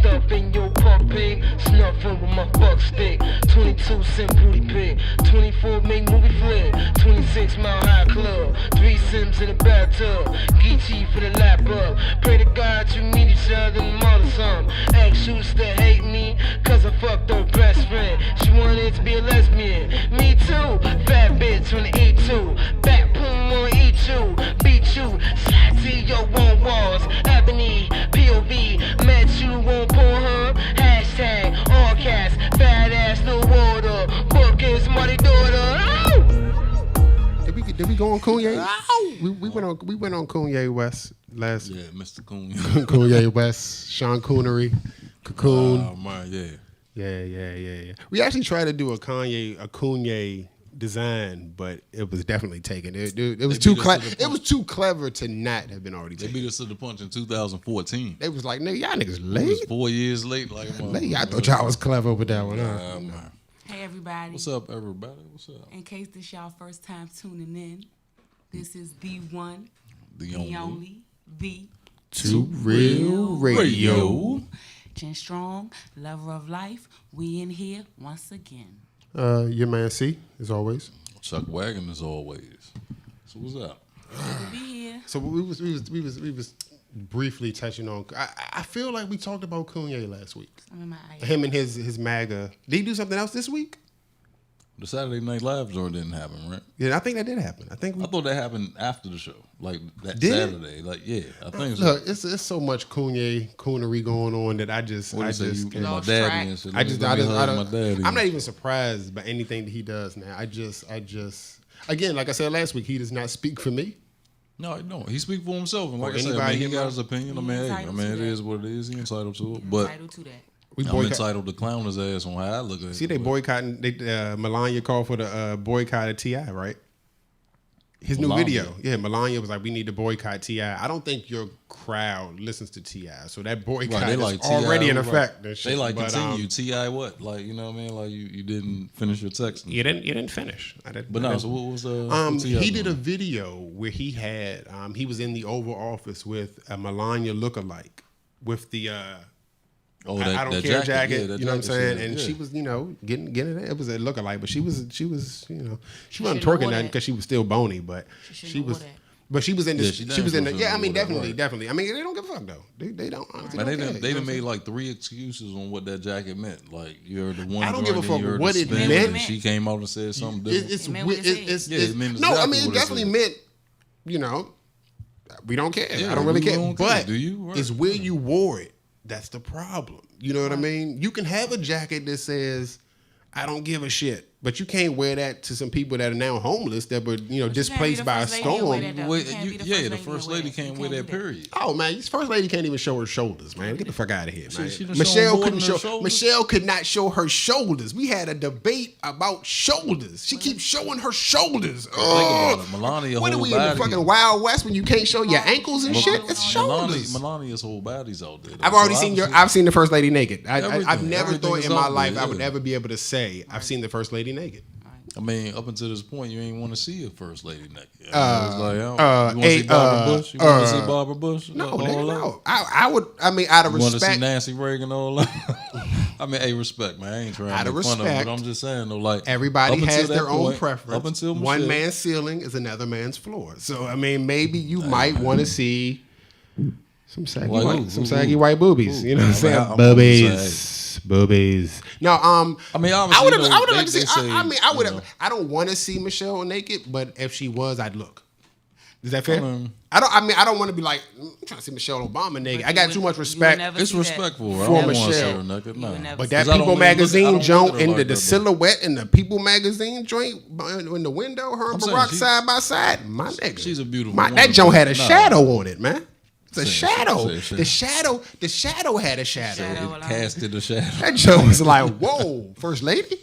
stuff in your puppy. Snuffing with my fuck stick. 22-cent booty pig. 24 make movie flick. 26 mile high club. 3 Sims in the bathtub. Geechee for the lap up. Pray to God you meet each other and mother some. Ex used to hate me cause I fucked her best friend. She wanted to be a lesbian. Me too. Fat bitch on the E2. Back boom on E2. Beat you. Slide to your own walls. Ebony. POV. Met you on Pornhub. Hashtag all cats. Fat ass no water. Book is money daughter. Did we go on Kanye? We went on Kanye West last. Yeah, Mr. Kanye. Kanye West, Sean Connery, Cocoon. Oh man, yeah. Yeah. We actually tried to do a Kanye design, but it was definitely taken. It was too clever. It was too clever to not have been already taken. They beat us to the punch in 2014. They was like, nigga, y'all niggas It late. was 4 years late. Like, I thought y'all was clever with that one. Huh? Man. Hey everybody. What's up, everybody? What's up? In case this y'all first time tuning in, this is the one, The only, the Too Real Radio. Jen Strong, lover of life. We in here once again. Your man C, as always. Chuck Wagon as always. So what's up? Good to be here. So we was briefly touching on. I feel like we talked about Kanye last week. I'm in my eye. Him and his MAGA. Did he do something else this week? The Saturday Night Live joint didn't happen, right? Yeah, I think that did happen. I thought that happened after the show, like that Did it? Saturday. Like, yeah, I think so. Look, it's so much coonery going on that I just What do you say? You can't- my Lost daddy track. and shit. I just Let me hug don't. my daddy. I'm not even surprised by anything that he does now. I just again, like I said last week, he does not speak for me. No, he speak for himself, and like Or I said, anybody he in got my- his opinion. I He mean, hey, entitled to it that. is what it is. He entitled to it, but Entitled to that. We I'm entitled to clown his ass on how I look at it. See, they boycotting. Melania called for the boycott of T.I., right? His new Melania. video. Yeah, Melania was like, we need to boycott T.I. I don't think your crowd listens to T.I., so that boycott Right, they is like already T.I. in right. effect. and They shit. like But, continue. Ti what? Like, you know what I mean? Like you didn't finish your text. You didn't finish. But no. So what was what T.I. he did a doing? video where he had he was in the Oval Office with a Melania lookalike with the Oh, I don't care jacket, Yeah, that you know what I'm jacket saying? shit, And yeah. she was, getting it. It was a lookalike, but she was, she wasn't shouldn't twerking wore nothing that. because she was still bony, but She she shouldn't was. wore that. But she was in this. Yeah, she was in the. shouldn't Yeah, I have mean, wore that, right. definitely. I mean, they don't give a fuck though. They don't honestly. Man, don't they care, done you know what I'm made saying? like 3 excuses on what that jacket meant. Like you heard the one. I don't give a joint, fuck then you heard what the it spin, meant. and she came out and said something different. It's It meant what it it's said. Yeah, it meant no. I exactly mean, it what it definitely said. meant. We don't care. Yeah, I don't really we care. don't care. But Do you? Right. it's where you wore it. That's the problem. You know what I mean? You can have a jacket that says, "I don't give a shit," but you can't wear that to some people that are now homeless that were, displaced by a storm. The first lady can't wear that. Period. Oh man, this first lady can't even show her shoulders, man. Get the fuck out of here, man. she done Michelle shown more couldn't than her show. shoulders? Michelle could not show her shoulders. We had a debate about shoulders. She keeps showing her shoulders. Think about it. Melania What are whole we in the body. fucking Wild West when you can't show your ankles and shit? It's shoulders. Melania's whole body's out there. I've already seen I've seen the first lady naked. I've Everything. never Everything thought is in my out life there, I would yeah. ever be able to say I've seen the first lady naked. I mean, up until this point, you ain't want to see a first lady naked. You uh, want to see Barbara Bush? You want to see Barbara Bush? No, All nigga, that? no. I would. I mean, out of You want to see respect, Nancy Reagan? All that? I mean, hey, respect, man. I ain't trying Out to of make fun of respect, it, but I'm just saying, though, like everybody up until has that their own point, preference. Up until one Michelle- man's ceiling is another man's floor. So I mean, maybe you might want to see some saggy Like white, who? some Who? saggy white boobies. You know what I'm saying? I'm Boobies. No, I mean, I obviously, would have. you know, I would have they- liked to see. they say, I mean, I would you know. have. I don't want to see Michelle naked, but if she was, I'd look. Is that fair? I mean- I don't. I mean, I don't want to be like I'm trying to see Michelle Obama naked. I got too much respect. It's respectful. I For don't want to see Michelle. her naked. You No. would never But see that Because I don't People really look- I magazine don't look joint at her and like the that, but- silhouette in the People magazine joint in the window, her and I'm saying Barack she's- side by side. My nigga, she's a beautiful That woman, joint had a but nah. shadow on it, man. It's a Say- shadow. say- The shadow had a shadow. Shadow. It casted a shadow. That joint was like, whoa, first lady.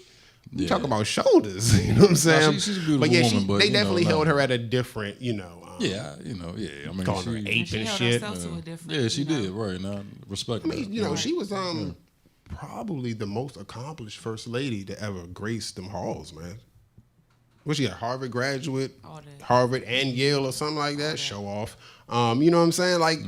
You Yeah. talk about shoulders. You know what I'm saying? she's a beautiful but yeah, woman, but, they you know, definitely no. held her at a different, Yeah, I mean, calling her she, ape She and held shit. herself to a different, yeah, she you know. did right now. Respect. I mean, that. she was probably the most accomplished first lady to ever grace them halls, man. Was she a Harvard graduate? All that. Harvard and Yale or something like that? Show off. You know what I'm saying? Like,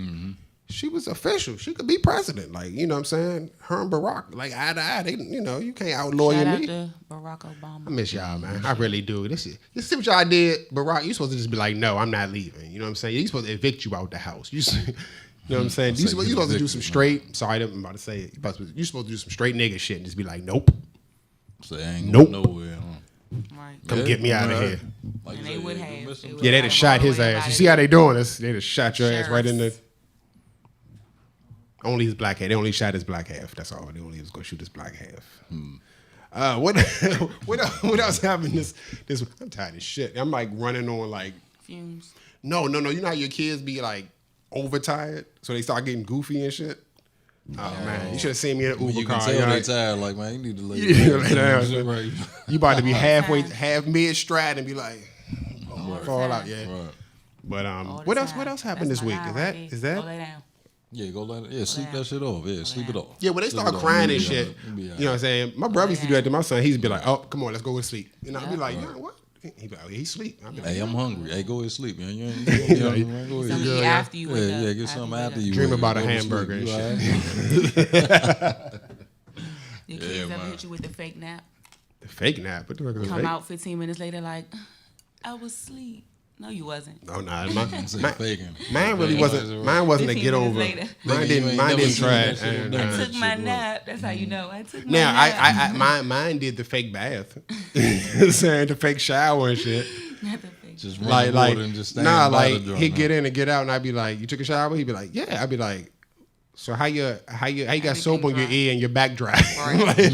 she was official. She could be president. Like, you know what I'm saying? Her and Barack, like eye to eye. They, you know, you can't outlaw Shout out me. to Barack Obama. I miss y'all, man. I really do. This see what y'all did, Barack. You supposed to just be like, no, I'm not leaving. You know what I'm saying? You supposed to evict you out the house. You know what I'm saying? You supposed to do some straight. Sorry, I'm about to say it. You supposed to do some straight nigga shit and just be like, nope. Say I ain't Nope. going nowhere. Right. Come get me out of here. Like And you they said, would you have. miss They him. would Yeah, they'd have shot his ass. You see how they doing this? They'd have shot your ass right in the. Only his black half. They only shot his black half. That's all. They only was gonna shoot his black half. What else happened this? I'm tired of shit. I'm like running on like Fumes. no. You know how your kids be like overtired, so they start getting goofy and shit. Oh man, you should have seen me in an Uber You car. can tell know, they tired. Like, man, you need to lay You need to lay down. down. Right. You about to be half mid stride and be like, fall out, yeah. Right. But All the what else? time. What else happened That's this my week? guy Is right that? there. Go lay down. Yeah, go let it. Yeah, sleep down. that shit off. Yeah, sleep it off. Yeah, when they Sleep start it off. crying You'll and be shit, all right. You'll be all you know what I'm saying? My brother used to do that to my son. He'd be like, "Oh, come on, let's go to sleep." And I'd be like, "Yeah, what?" He'd be like, "He's asleep." I'd be like, Hey, I'm hungry. Hey, go ahead sleep, man. You ain't go Something ahead. to eat after you wake up. Yeah, get something after you. Dream wake about up. a Go to hamburger sleep. and You shit. all right? Your Yeah, kids ever man. hit you with the fake nap? The fake nap. What the fuck is a Come fake? out 15 minutes later like, I was asleep. No, you wasn't. Oh nah, Say faking. mine really Faking. wasn't. Mine wasn't a 15 get minutes over. later. Mine Nigga, you didn't. ain't Mine never didn't seen try that it. shit on there. I That took my shit nap. That's how you know. I took my Now nap. mine did the fake bath, saying the fake shower and shit. Not the fake. Just run Like water and just stand nah, by like the drum. he'd get in and get out, and I'd be like, "You took a shower?" He'd be like, "Yeah." I'd be like, "So how you got soap on your dry. ear and your back dry?" Right.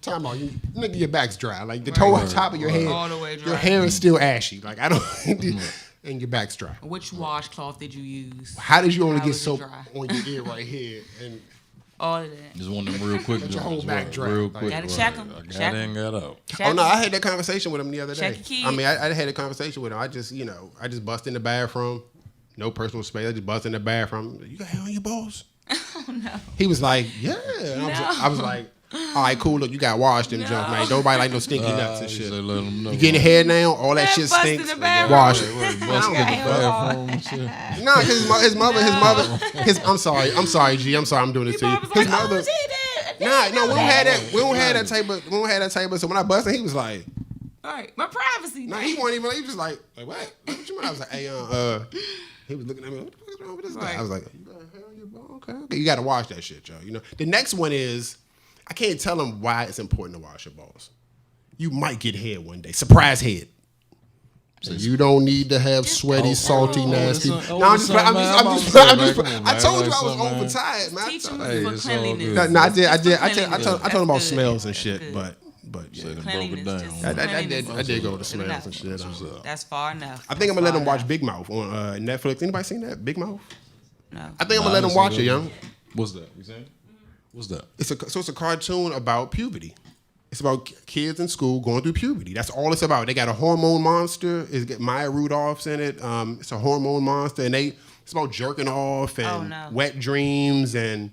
Time out, nigga, your back's dry. Like the top of your head, All the way dry. your hair is still ashy. Like I don't, and your back's dry. Which washcloth did you use? How did you only How get was it soap dry? on your ear right here? And All of that. Just one of them real quick. Let your whole joints, back right, dry. Real Like- quick. Gotta right. check 'em. I Check got in, got out. oh no, I had that conversation with him the other day. Check your kids. I mean, I had a conversation with him. I just bust in the bathroom, no personal space. I just bust in the bathroom. You got hair on your balls? Oh no. He was like, yeah. And I was like, all right, cool. Look, you got washed them junk, man. Nobody like no stinky nuts and He shit. said, let 'em know. You getting hair now? All that Man, shit bust in stinks. the bathroom. Wash it. Right, bust in the bathroom and shit. No, his mother. I'm sorry, G. I'm sorry, I'm doing this to you. Mom was His like, oh, mother. she did. No, we don't have that. We don't have that type of. So when I busted, he was like, All right, my privacy. no, he wasn't even. He was just like what? What you mean? I was like, hey, he was looking at me. What the fuck is wrong with this guy? Right. I was like, you got hair on your ball? Okay. You got to wash that shit, yo. You know. The next one is, I can't tell him why it's important to wash your balls. You might get hair one day. Surprise head. So you don't need to have sweaty, salty, nasty. listen, No, I'm just. listen, I'm man, just. I'm I'm just. about to say, man, I come told on, you I was man. overtired, man. Teach them Hey, for it's all cleanliness. good. No, I It's did. for I cleanliness. told him about That's good. smells and shit, That's but good. Say them broke it Cleanliness, down. just I cleanliness. did go to Good smells enough. and shit. That's far enough. I think I'm gonna let That's him far watch Big Mouth on Netflix. Anybody seen that? Big Mouth? enough. I think I'm gonna let him watch it, young. What's that? You saying? What's that? It's a cartoon about puberty. It's about kids in school going through puberty. That's all it's about. They got a hormone monster. It's got Maya Rudolph's in it. It's a hormone monster, and it's about jerking off and wet dreams and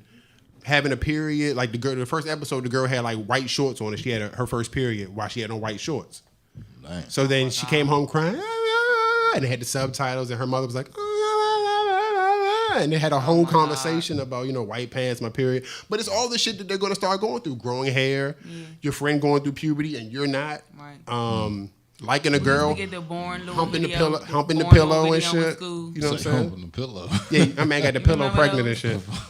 having a period. Like the first episode, the girl had like white shorts on, and she had her first period while she had on white shorts. Damn. So then she came home crying, and they had the subtitles, and her mother was like, and they had a whole conversation about, white pants, my period. But it's all the shit that they're going to start going through. Growing hair, your friend going through puberty, and you're not. Right. Liking a girl, We get the boring little humping the video, pillow, humping the boring pillow little and video in shit. school. You know what I'm Say saying? humping the pillow. Yeah, my man got the pillow remember pregnant and those?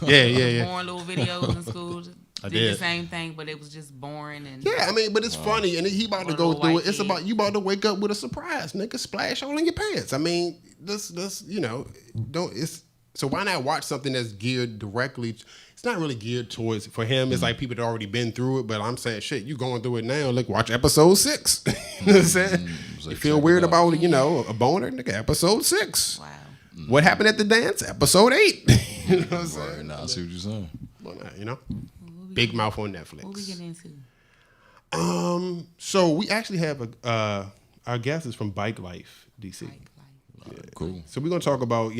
shit. Yeah. Boring little videos in school. I did did. the same thing, but it was just boring and Yeah, I mean, but it's funny, and he about to One go little through white it. It's kid. about you about to wake up with a surprise, nigga, splash all in your pants. I mean, this, don't. It's so why not watch something that's geared directly? It's not really geared towards for him. It's like people that already been through it. But I'm saying, shit, you going through it now? Look, watch episode 6. You know what I'm saying? So You feel check weird it out. about a boner, nigga? Episode 6. wow. What happened at the dance? Episode 8. You know what I'm saying? Right, now I see what you're saying. Why not, Big Mouth on Netflix. What we getting into? So we actually have our guest is from Bike Life, DC. Cool. So we're gonna talk about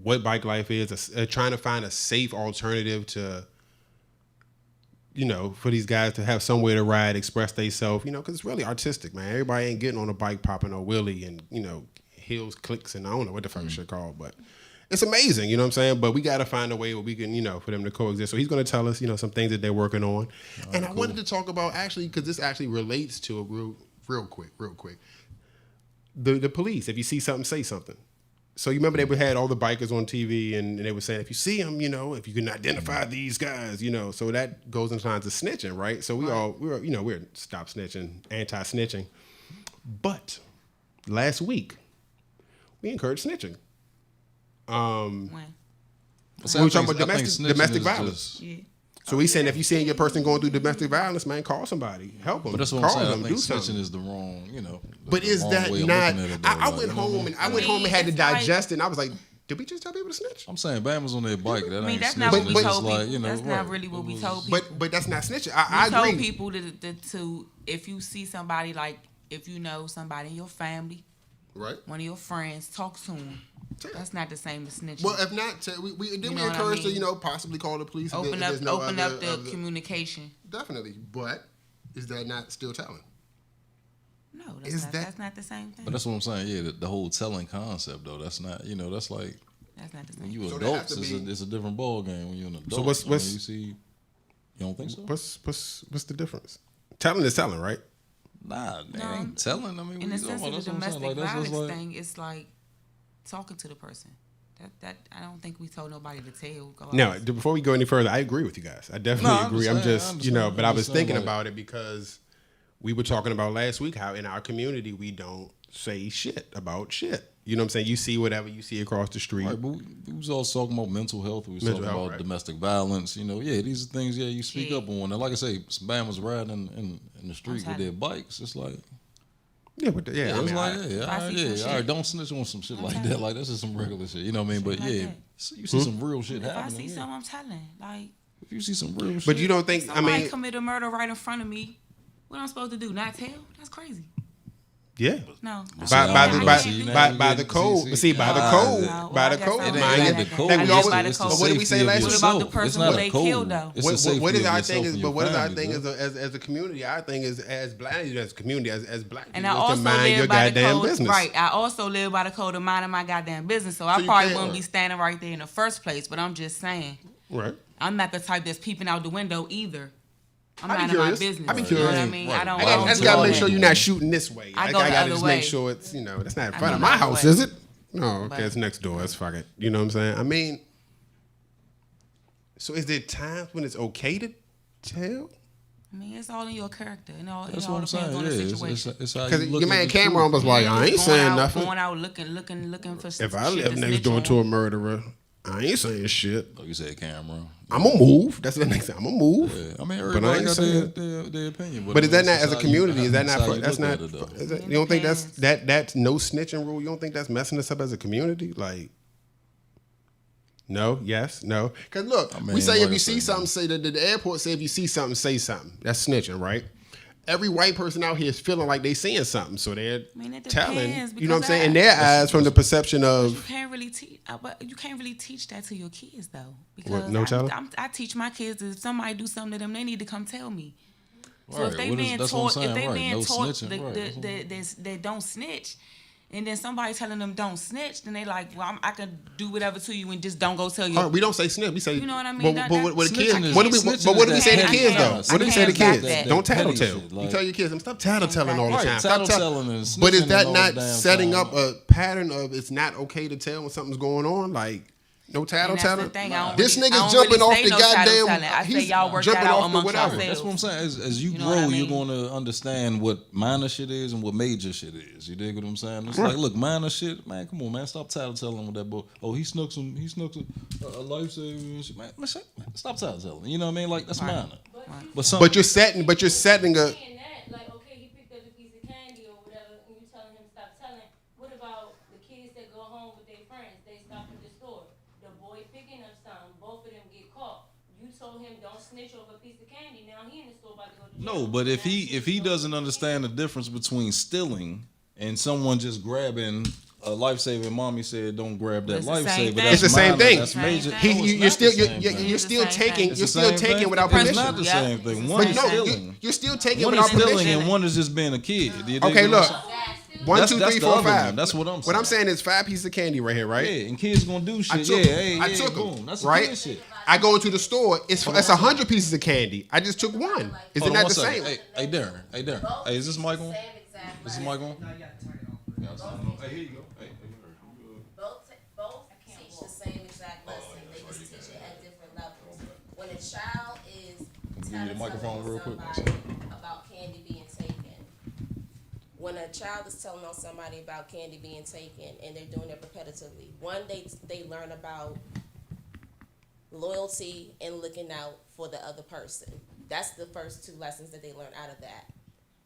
what Bike Life is, trying to find a safe alternative to for these guys to have somewhere to ride, express themselves, because it's really artistic, man. Everybody ain't getting on a bike, popping a wheelie, and Hills Clicks, and I don't know what the fuck shit called, but it's amazing, you know what I'm saying? But we got to find a way where we can, for them to coexist. So he's going to tell us, some things that they're working on. And I wanted to talk about actually, because this actually relates to it real quick. The police, if you see something, say something. So you remember they had all the bikers on TV and they were saying, if you see them, if you can identify these guys, so that goes into lines of snitching, right? So we're stop snitching, anti-snitching. But last week, we encouraged snitching. When? We were talking about domestic violence. Yeah. So we saying if you seeing your person going through domestic violence, man, call somebody, help them. But that's what call I'm saying. them, I think do snitching something. is the wrong, But is that not? I went home and had to it's digest it. And I was like, did we just tell people to snitch? I'm saying Bama's on their bike. That ain't that's snitching. not what we It's told just people. That's not really what we told people. But that's not snitching. I We told agree. people to if you see somebody, like if you know somebody in your family, Right. one of your friends, talk to them. That's not the same as snitching. Well, if not, we know what I encourage mean? to possibly call the police. Open if up there's no the communication. Definitely, but is that not still telling? No, That's not the same thing. But that's what I'm saying. Yeah, the whole telling concept though. That's not. That's like That's not the when same. you So adults, there has to be- it's a different ball game when you're an adult. So what's- You see? You don't think so? What's the difference? Telling is telling, right? Nah, they No, ain't telling. I mean, In what the you talking sense about? of the That's what I'm saying. domestic Like, that's violence just like, thing, it's like talking to the person. That I don't think we told nobody to tell. Go No, out. before we go any further, I agree with you guys. I definitely No, I agree. I'm understand, just, I understand. but I I was understand, thinking like- about it because we were talking about last week how in our community we don't say shit about shit. You know what I'm saying? You see whatever you see across the street. Right, but we was also talking about mental health. We was Mental talking health, about right. domestic violence. These are things. Yeah, you speak Yeah. up on. And like I say, some Bama's riding in the street with telling their bikes. It's like, Yeah, but I it's mean, like, I- yeah, If I all right, see some all shit- right, don't snitch on some shit like that. Like, this is some regular shit. You know what I mean? But like yeah, that. you see some real shit If I happening. see yeah. something, I'm telling. Like If you see some real shit. but you don't think? I somebody mean, commit a murder right in front of me, what am I supposed to do? Not tell? That's crazy. yeah. No. But By see, the I by don't by, see, by, now by you the get- code, see, but see by the nah, code, No, by the I guess code, I It don't mind ain't you. the think code. Then we It's always- by the It's the code. But what did we say safety last of week? yourself. What about the person It's not who a they code. killed, though? It's the What safety is of our yourself thing? and But your what is our family, thing bro. as a community? Our thing is as black as a community as black And people I is also to mind your live by the goddamn code. business. Right. I also live by the code of minding my goddamn business. So I you probably can't- wouldn't be standing right there in the first place. But I'm just saying, Right. I'm not the type that's peeping out the window either. I'm I'd be minding my curious. business. I'd be You know what I curious. mean? Right. I don't. I I don't just do gotta all make that. sure you're not shooting this way. I I go the gotta other just way. make sure it's that's not in I front go of the my other house, way. is it? No, okay, But- it's next door. That's fuck it. You know what I'm saying? I mean, so is there times when it's okay to tell? I mean, it's all in your character. It all That's all what I'm depends saying. on Yeah, the situation. it's how Because you look your at man the Cameron truth. was like, I ain't saying out, nothing. Going out looking for If I shit live to next snitch door on. to a murderer, I ain't saying shit. Oh, you said Cameron. I'm gonna move. That's the next thing. I'm gonna move. Yeah, I mean, But I everybody ain't got saying- their opinion. But is that it's not just as a how community? You, Is that that's not? how you That's look not. at it, though. Is that, It you don't think depends. that's no snitching rule? You don't think that's messing us up as a community? Like, no, yes, no. Because look, I we mean, say like if I you see said, something, say that the airport say if you see something, say something. That's snitching, right? Every white person out here is feeling like they seeing something, so they're mean, it telling. depends, You know what I'm because saying? In their eyes, from the perception You of can't really teach, but you can't really teach that to your kids though. Because What, no telling? I teach my kids that if somebody do something to them, they need to come tell me. So Right, if they what is- being that's what I'm taught, if saying, they right, being no taught snitching, right. they don't snitch, and then somebody telling them don't snitch, then they like, well, I can do whatever to you and just don't go tell you. we don't say snitch. We say You know what I mean? But what the Snitching kids? is- What do we? snitching But what do we is say to that the kids petty though? shit. What do we say to I can't kids? back that. Don't tattletale. Petty shit, You like- tell your kids, stop tattletelling all the Right, time. Stop tattletelling and But is snitching that all not the damn setting time. up a pattern of it's not okay to tell when something's going on? Like no And that's the tattletelling. thing, I don't This really- I nigga's don't jumping really off say the no goddamn. tattletelling. I say He's y'all work jumping that out off the amongst whatever. yourselves. That's what I'm saying. As you You know grow, what I you're mean? going to understand what minor shit is and what major shit is. You dig what I'm saying? It's like, look, minor shit, man. Come on, man. Stop tattletelling with that boy. Oh, he snuck a lifesaver and shit. Man, stop tattletelling. You know what I mean? Like that's minor. But some, But you're setting a. saying that, like, okay, he picked up a piece of candy or whatever, and you telling him stop telling. What about the kids that go home with their friends? They stop at the store. The boy picking up something, both of them get caught. You told him don't snitch over a piece of candy. Now he in the store about to go to jail. no, but if Now he doesn't understand the difference between stealing and someone just grabbing a lifesaver, mommy said don't grab that It's the same lifever. thing. That's It's the same minor, thing. That's Same major. thing. No, it's You're not still the you're, same you're, thing. you're It's the still same taking thing. It's you're the still same taking thing. without It's permission. not the Yeah. same It's thing. the One same is thing. stealing. You're still taking One without is stealing permission. and one is just being a kid. You dig Okay, what I'm look. saying? Dad still 1, That's 2, the 3, 4, other 5. one. That's what I'm saying. What I'm saying is 5 pieces of candy right here, right? Yeah, and kids gonna do shit. I took boom. them, That's right? kid shit. I go into the store. It's 100 pieces of candy. I just took one. Isn't Hold on that one the second. same? Hey, Darren. Hey, is this mic on? Is this mic on? No, you gotta turn it off. Hey, here you go. Hey, Both teach the same exact lesson. They just teach it at different levels. When a child is Give you the microphone real quick. somebody about candy being taken, when a child is telling on somebody about candy being taken and they're doing it repetitively, one, they learn about loyalty and looking out for the other person. That's the first 2 lessons that they learn out of that.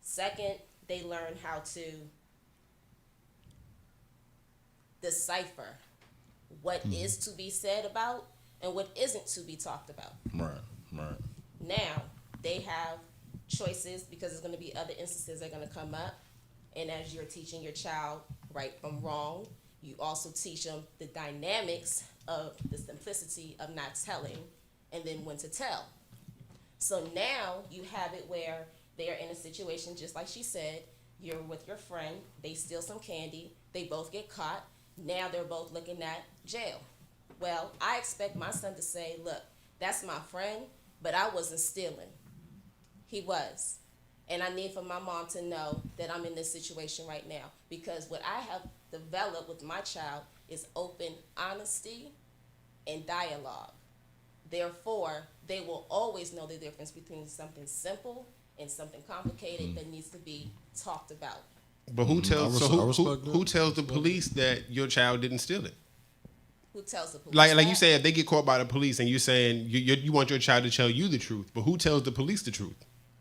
Second, they learn how to decipher what is to be said about and what isn't to be talked about. Right. Now, they have choices because there's going to be other instances that are going to come up. And as you're teaching your child right from wrong, you also teach them the dynamics of the simplicity of not telling and then when to tell. So now you have it where they are in a situation, just like she said, you're with your friend, they steal some candy, they both get caught, now they're both looking at jail. Well, I expect my son to say, look, that's my friend, but I wasn't stealing. He was. And I need for my mom to know that I'm in this situation right now. Because what I have developed with my child is open honesty and dialogue. Therefore, they will always know the difference between something simple and something complicated that needs to be talked about. But who tells? I respect Who that. tells the police that your child didn't steal it? Who tells the police? Like you that? say, if they get caught by the police and you're saying you want your child to tell you the truth, but who tells the police the truth?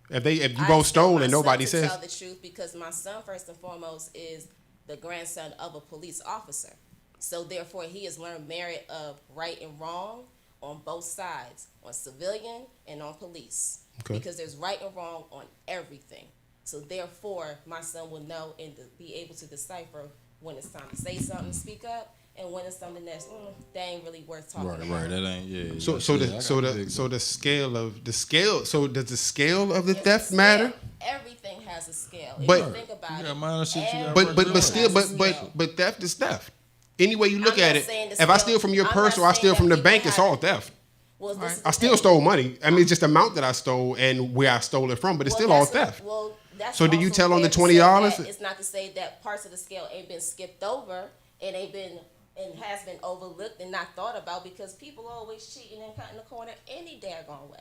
If you I both expect stole my and son nobody to says, tell the truth because my son, first and foremost, is the grandson of a police officer. So therefore, he has learned merit of right and wrong on both sides, on civilian and on police. Okay. Because there's right and wrong on everything. So therefore, my son will know and be able to decipher when it's time to say something, speak up, and when it's something that's that ain't really worth talking about. Right. That ain't. Yeah. so the scale of the scale. So does the scale of the It's theft a matter? scale. Everything has a scale. If But- you think about You it, got minor shit, you got But regular still, has a scale. but theft is theft. Any way you look I'm at not it, saying the if I scale- steal from your I'm purse not or I saying steal that from the people bank, it's have- all theft. well, this is I the still thing. stole money. I mean, it's just the amount that I stole and where I stole it from, but it's Well, still all that's what- theft. Well, that's So do you also tell on the fair to say $20? that. It's not to say that parts of the scale ain't been skipped over and ain't been and has been overlooked and not thought about because people always cheating and cutting the corner any daggone way.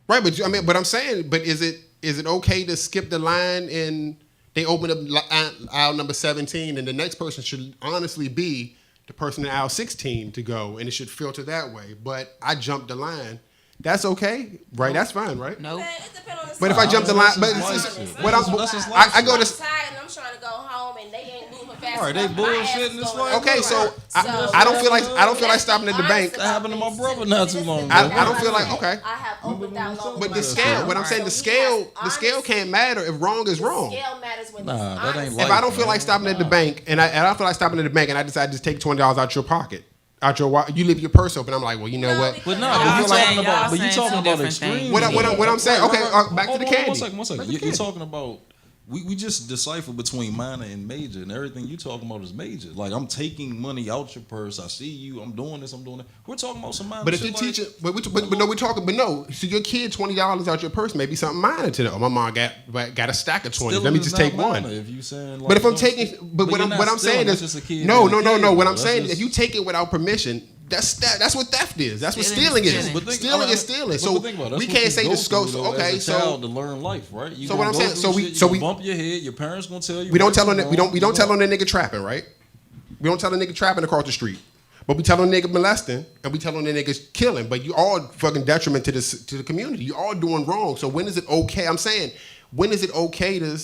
Right, but I'm saying, but is it okay to skip the line and they open up aisle number 17 and the next person should honestly be the person in aisle 16 to go and it should filter that way. But I jumped the line. That's okay, right? That's fine, right? Nope. Man, it depends on the But if I jump the line, but That's it's just just, life what shit. I'm, That's just I go I'm to. tired and I'm trying to go home and they ain't moving fast Right, they enough. My ass bullshitting is this going way. Okay, so nowhere. I don't feel like stopping at the bank. That happened to my brother not too long ago. I don't feel like okay. I have opened down all But of the my scale, mouth. what I'm saying, the So he has scale honest- can't matter if wrong is the wrong. scale matters when Nah, it's that ain't honest. life. If I don't feel man. like stopping at the bank and I don't feel like stopping at the bank and I decide to just take $20 out your pocket, you leave your purse open. I'm like, well, you know No, what? because But no, y'all but you saying- talking about, but you saying talking two about different extreme. things. What I'm saying, okay, back to Hold the on, candy. One second. Back to the You're candy. talking about we just decipher between minor and major, and everything you talking about is major. Like I'm taking money out your purse. I see you. I'm doing this. I'm doing that. We're talking about some minor. But if you're shit like- teaching, but no. So your kid $20 out your purse may be something minor to them. Oh, my mom got a stack of 20. Still Let me is just not take minor one. If you saying, like, But if I'm don't taking, steal- but what you're not I'm saying stealing, is, that's just a kid no. being a kid, What bro. I'm saying is, That's if you take it without permission, that's what theft is. That's what Stealing stealing is is. stealing. But think- Stealing I mean, is stealing. but So think about it. That's we what can't you say go the scope. through, though, Okay, as a child to so learn life, right? You So what gonna I'm go saying- through so we- shit, so you we- gonna bump your head. Your parents gonna tell you. we don't right tell from on we wrong, don't tell you on the nigga trapping, right? We don't tell a nigga trapping across the street. But we tell on the nigga molesting and we tell on the niggas killing. But you all fucking detriment to the community. You all doing wrong. So when is it okay? I'm saying, when is it okay to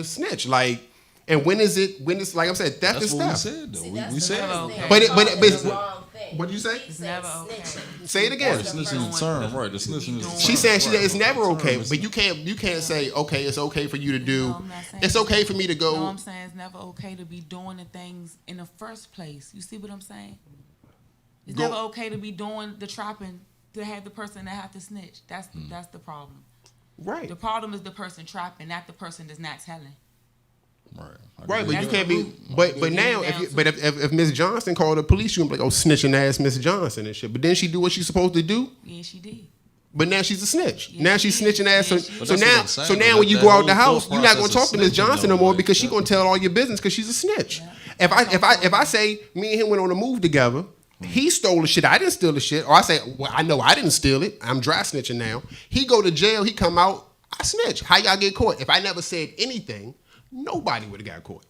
snitch? Like, and when it's like I'm saying, theft That's is what we theft. said though. See, We that's said the it. first Okay. thing. But it- Calling but- the wrong thing. What'd you say? She It's said never okay. snitching. Say it again. Right, snitching is a term, right? The snitching is. She's saying it's never Term okay, is- but you can't say okay. It's okay for you to do. No, I'm not saying It's okay for me to No, go. I'm saying it's never okay to be doing the things in the first place. You see what I'm saying? It's Go- never okay to be doing the trapping to have the person that have to snitch. That's the problem. Right. The problem is the person trapping, not the person that's not telling. Right, but That's you can't the be. root. But now, if Miss Johnson called the police, you gonna be like, oh, snitching ass Miss Johnson and shit. But then she do what she's supposed to do. Yeah, she did. But now she's a snitch. Yeah, now she she's is. snitching ass. Yeah, So, she is. so But that's now, what I'm so saying, now though, when you that go out the whole house, thought you're not gonna process talk to of Miss snitching, Johnson no though, more like, because she that- gonna tell all your business because she's a snitch. If I say me and him went on a move together, he stole the shit. I didn't steal the shit. Or I say, well, I know I didn't steal it. I'm dry snitching now. He go to jail. He come out. I snitch. How y'all get caught? If I never said anything, nobody would have got caught.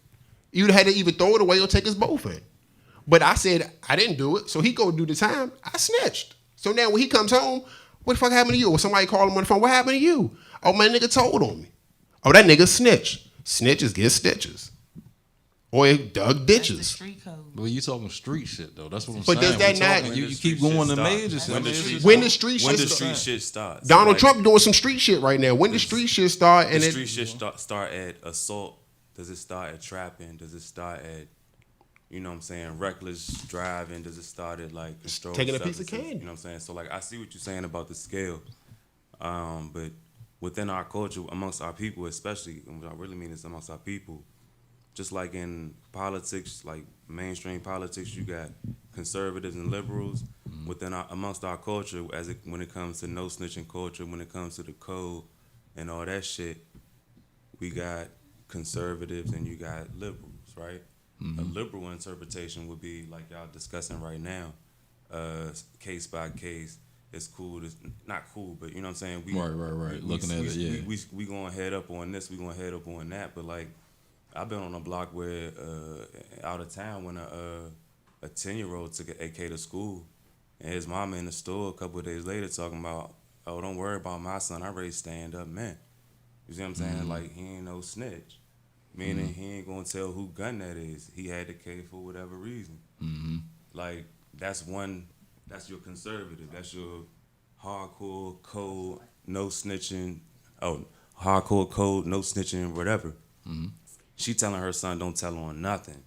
You'd have had to either throw it away or take us both in. But I said I didn't do it, so he go do the time. I snitched. So now when he comes home, what the fuck happened to you? Or somebody call him on the phone. What happened to you? Oh, my nigga told on me. Oh, that nigga snitch. Snitches get stitches. Or he dug That's the ditches. street code. Well, you talking street shit though. That's what I'm But saying. does that We not- talking- When You the keep street going shit to start? major shit. When the man. street- When the street When the shit street start. shit starts. Donald Like, Trump doing some street shit right now. When the street shit start The and street it, shit start at assault. Does it start at trapping? Does it start at, you know what I'm saying, reckless driving? Does it start at like controlled Taking a piece of substances? candy. You know what I'm saying? So like I see what you're saying about the scale, but within our culture, amongst our people, especially, and what I really mean is amongst our people, just like in politics, like mainstream politics, you got conservatives and liberals. Within amongst our culture, when it comes to no snitching culture, when it comes to the code and all that shit, we got conservatives and you got liberals, right? A liberal interpretation would be like y'all discussing right now, case by case. It's cool. It's not cool, but you know what I'm saying. Right. Looking at it, yeah. We going head up on this. We going head up on that. But like, I've been on a block where out of town when a 10-year-old took an AK to school, and his mama in the store a couple of days later talking about, oh, don't worry about my son. I raised stand up men. You see what I'm saying? Like, he ain't no snitch. Meaning he ain't gonna tell who gun that is. He had the K for whatever reason. Like, that's your conservative. That's your hardcore code, no snitching. Oh, hardcore code, no snitching, whatever. She telling her son, don't tell on nothing.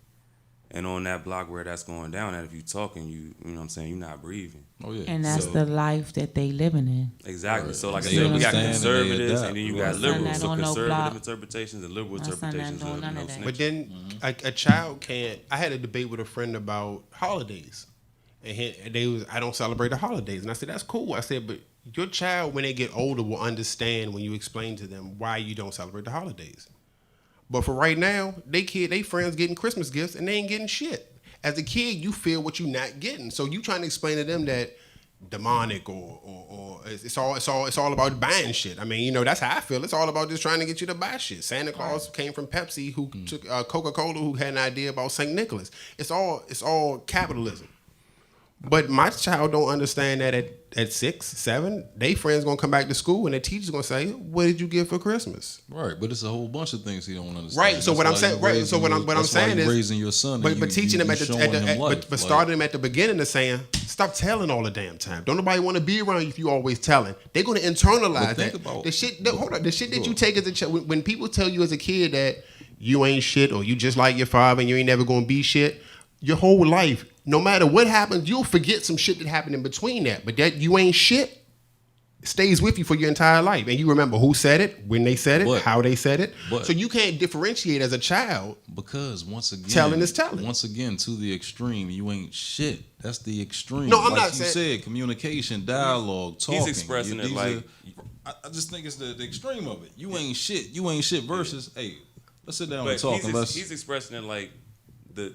And on that block where that's going down, and if you talking, you know what I'm saying, you're not breathing. Oh yeah. And that's So- the life that they living in. Exactly. Right. So like I They said, we got understand and they conservatives, adapt. and then you Right. got My son liberals. not So on no conservative block. interpretations and liberal My son not interpretations doing of none no of that. snitching. but then a child can't. I had a debate with a friend about holidays, and I don't celebrate the holidays, and I said that's cool. I said, but your child when they get older will understand when you explain to them why you don't celebrate the holidays. But for right now, they friends getting Christmas gifts and they ain't getting shit. As a kid, you feel what you're not getting, so you trying to explain to them that demonic or it's all about buying shit. I mean, you know, that's how I feel. It's all about just trying to get you to buy shit. Santa Claus came from Pepsi, who took Coca-Cola, who had an idea about St. Nicholas. It's all capitalism. But my child don't understand that at 6, 7, they friends gonna come back to school and the teacher's gonna say, "What did you get for Christmas?" Right, but it's a whole bunch of things he don't understand. Right. So That's what I'm why saying, you right. So what I'm that's why saying you is raising your son. but and but teaching them you at the showing him life. but Like, starting them at the beginning of saying, stop telling all the damn time. Don't nobody want to be around you if you always telling. They're gonna internalize But think that. about- The shit. Hold on. The shit that you take as a child. When people tell you as a kid that you ain't shit or you just like your father and you ain't never gonna be shit, your whole life, no matter what happens, you'll forget some shit that happened in between that. But that you ain't shit stays with you for your entire life. And you remember who said it, when they said it, But- how they said it. but- So you can't differentiate as a child. Because once again, Telling is telling. Once again, to the extreme, you ain't shit. That's the extreme. No, I'm like not you saying- said, communication, dialogue, talking. expressing it These like- I just think it's the extreme of it. You ain't shit. You ain't shit. Versus, hey, let's sit down and But talk. he's expressing it like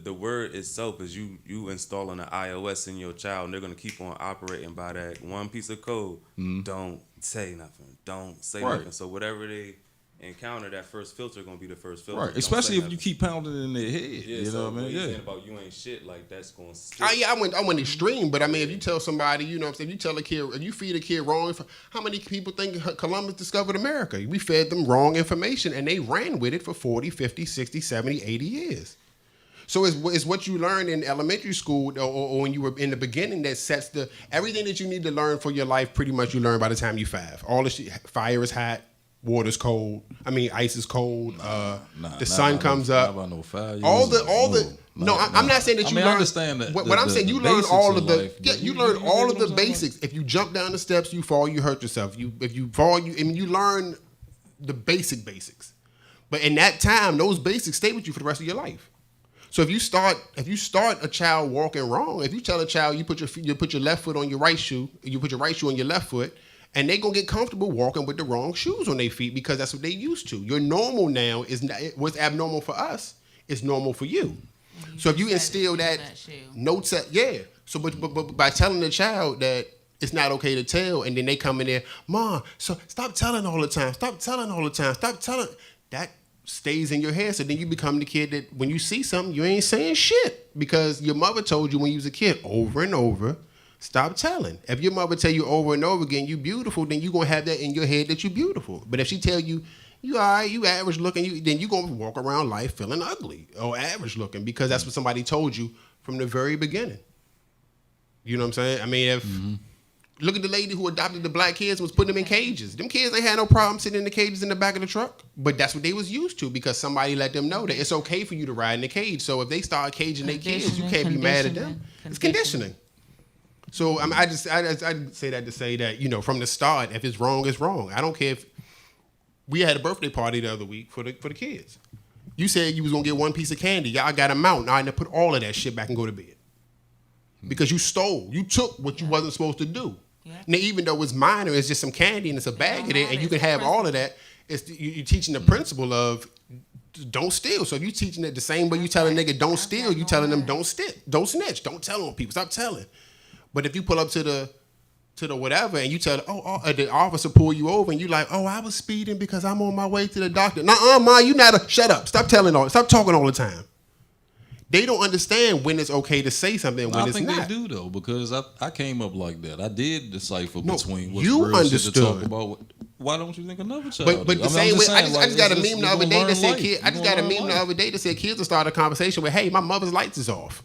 the word itself is you installing an iOS in your child, and they're gonna keep on operating by that one piece of code. Don't say nothing. Don't say Right. nothing. So whatever they encounter, that first filter gonna be the first filter. right, Don't especially say if nothing. you keep pounding it in their head. Yeah, you so know what I what mean? you Yeah. saying about you ain't shit, like that's gonna stick. I went extreme, but I mean, if you tell somebody, you know what I'm saying, if you tell a kid, if you feed a kid wrong, how many people think Columbus discovered America? We fed them wrong information and they ran with it for 40, 50, 60, 70, 80 years. So it's what you learned in elementary school or when you were in the beginning that sets everything that you need to learn for your life. Pretty much you learn by the time you 5. All the shit, fire is hot, water's cold. I mean, ice is cold. The sun comes up. Not about no 5 years. All the. No, I'm not saying that you I learn. understand that. What I'm saying, you learn basics all of the. life, Yeah, but you learn get all what of the I'm saying? basics. If you jump down the steps, you fall, you hurt yourself. If you fall, you learn the basics. But in that time, those basics stay with you for the rest of your life. So if you start a child walking wrong, if you tell a child you put your left foot on your right shoe, you put your right shoe on your left foot, and they gonna get comfortable walking with the wrong shoes on their feet because that's what they used to. Your normal now is not, what's abnormal for us is normal for you. So if you instill that notes that So but by telling the child that it's not okay to tell, and then they come in there, Mom, so stop telling all the time. Stop telling all the time. Stop telling. That stays in your head. So then you become the kid that when you see something, you ain't saying shit because your mother told you when you was a kid over and over, stop telling. If your mother tell you over and over again, you beautiful, then you going to have that in your head that you beautiful. But if she tell you, you all right, you average looking, then you going to walk around life feeling ugly or average looking because that's what somebody told you from the very beginning. You know what I'm saying? I mean, if look at the lady who adopted the black kids and was putting them in cages. Them kids ain't had no problem sitting in the cages in the back of the truck. But that's what they was used to because somebody let them know that it's okay for you to ride in the cage. So if they start caging their kids, you can't be mad at them. It's conditioning. So I say that to say that, you know, from the start, if it's wrong, it's wrong. I don't care if we had a birthday party the other week for the kids. You said you was gonna get one piece of candy. Y'all got them out. Now I put all of that shit back and go to bed. Because you stole. You took what you wasn't supposed to do. Yeah. Now, even though it's minor, it's just some candy and it's a bag of it, and you can have all of that. You're teaching the principle of don't steal. So if you're teaching it the same way you tell a nigga don't steal, you telling them don't snitch, don't tell on people, stop telling. But if you pull up to the whatever and you tell the officer pull you over and you like, oh, I was speeding because I'm on my way to the doctor. Nuh-uh, ma, you not shut up. Stop talking all the time. They don't understand when it's okay to say something and when it's not. I think they do though, because I came up like that. I did decipher between what's you real understood. Shit to talk about. Why don't you think another child? But the same way, I just got a meme the other day that said kids will start a conversation with, hey, my mother's lights is off.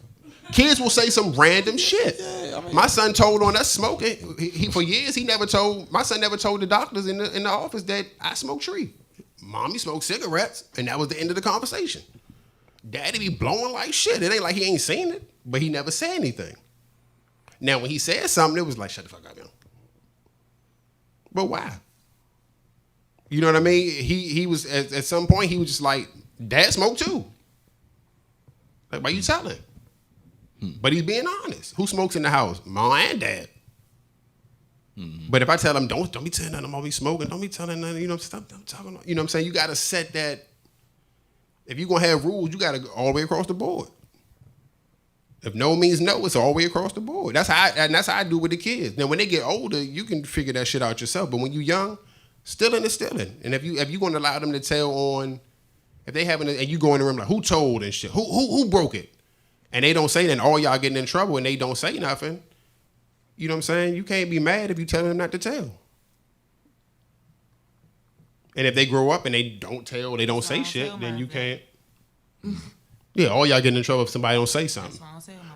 Kids will say some random shit. Yeah, I mean, my son told on us smoking. He for years my son never told the doctors in the office that I smoke tree. Mommy smoked cigarettes, and that was the end of the conversation. Daddy be blowing like shit. It ain't like he ain't seen it, but he never said anything. Now, when he said something, it was like, shut the fuck up, yo. But why? You know what I mean? He was, at some point, he was just like, Dad smoked too. Like, why you telling? But he's being honest. Who smokes in the house? Mom and Dad. But if I tell him, don't be telling nothing, I'm always smoking. Don't be telling nothing, you know, stop talking. You know what I'm saying? You got to set that. If you're going to have rules, you got to go all the way across the board. If no means no, it's all the way across the board. That's how I do with the kids. Now, when they get older, you can figure that shit out yourself. But when you're young, stealing is stealing. And if you're going to allow them to tell on, if they having, and you go in the room like, who told and shit? Who broke it? And they don't say that, and all y'all getting in trouble, and they don't say nothing. You know what I'm saying? You can't be mad if you tell them not to tell. And if they grow up and they don't tell, they don't say shit, then you can't. Yeah, all y'all getting in trouble if somebody don't say something.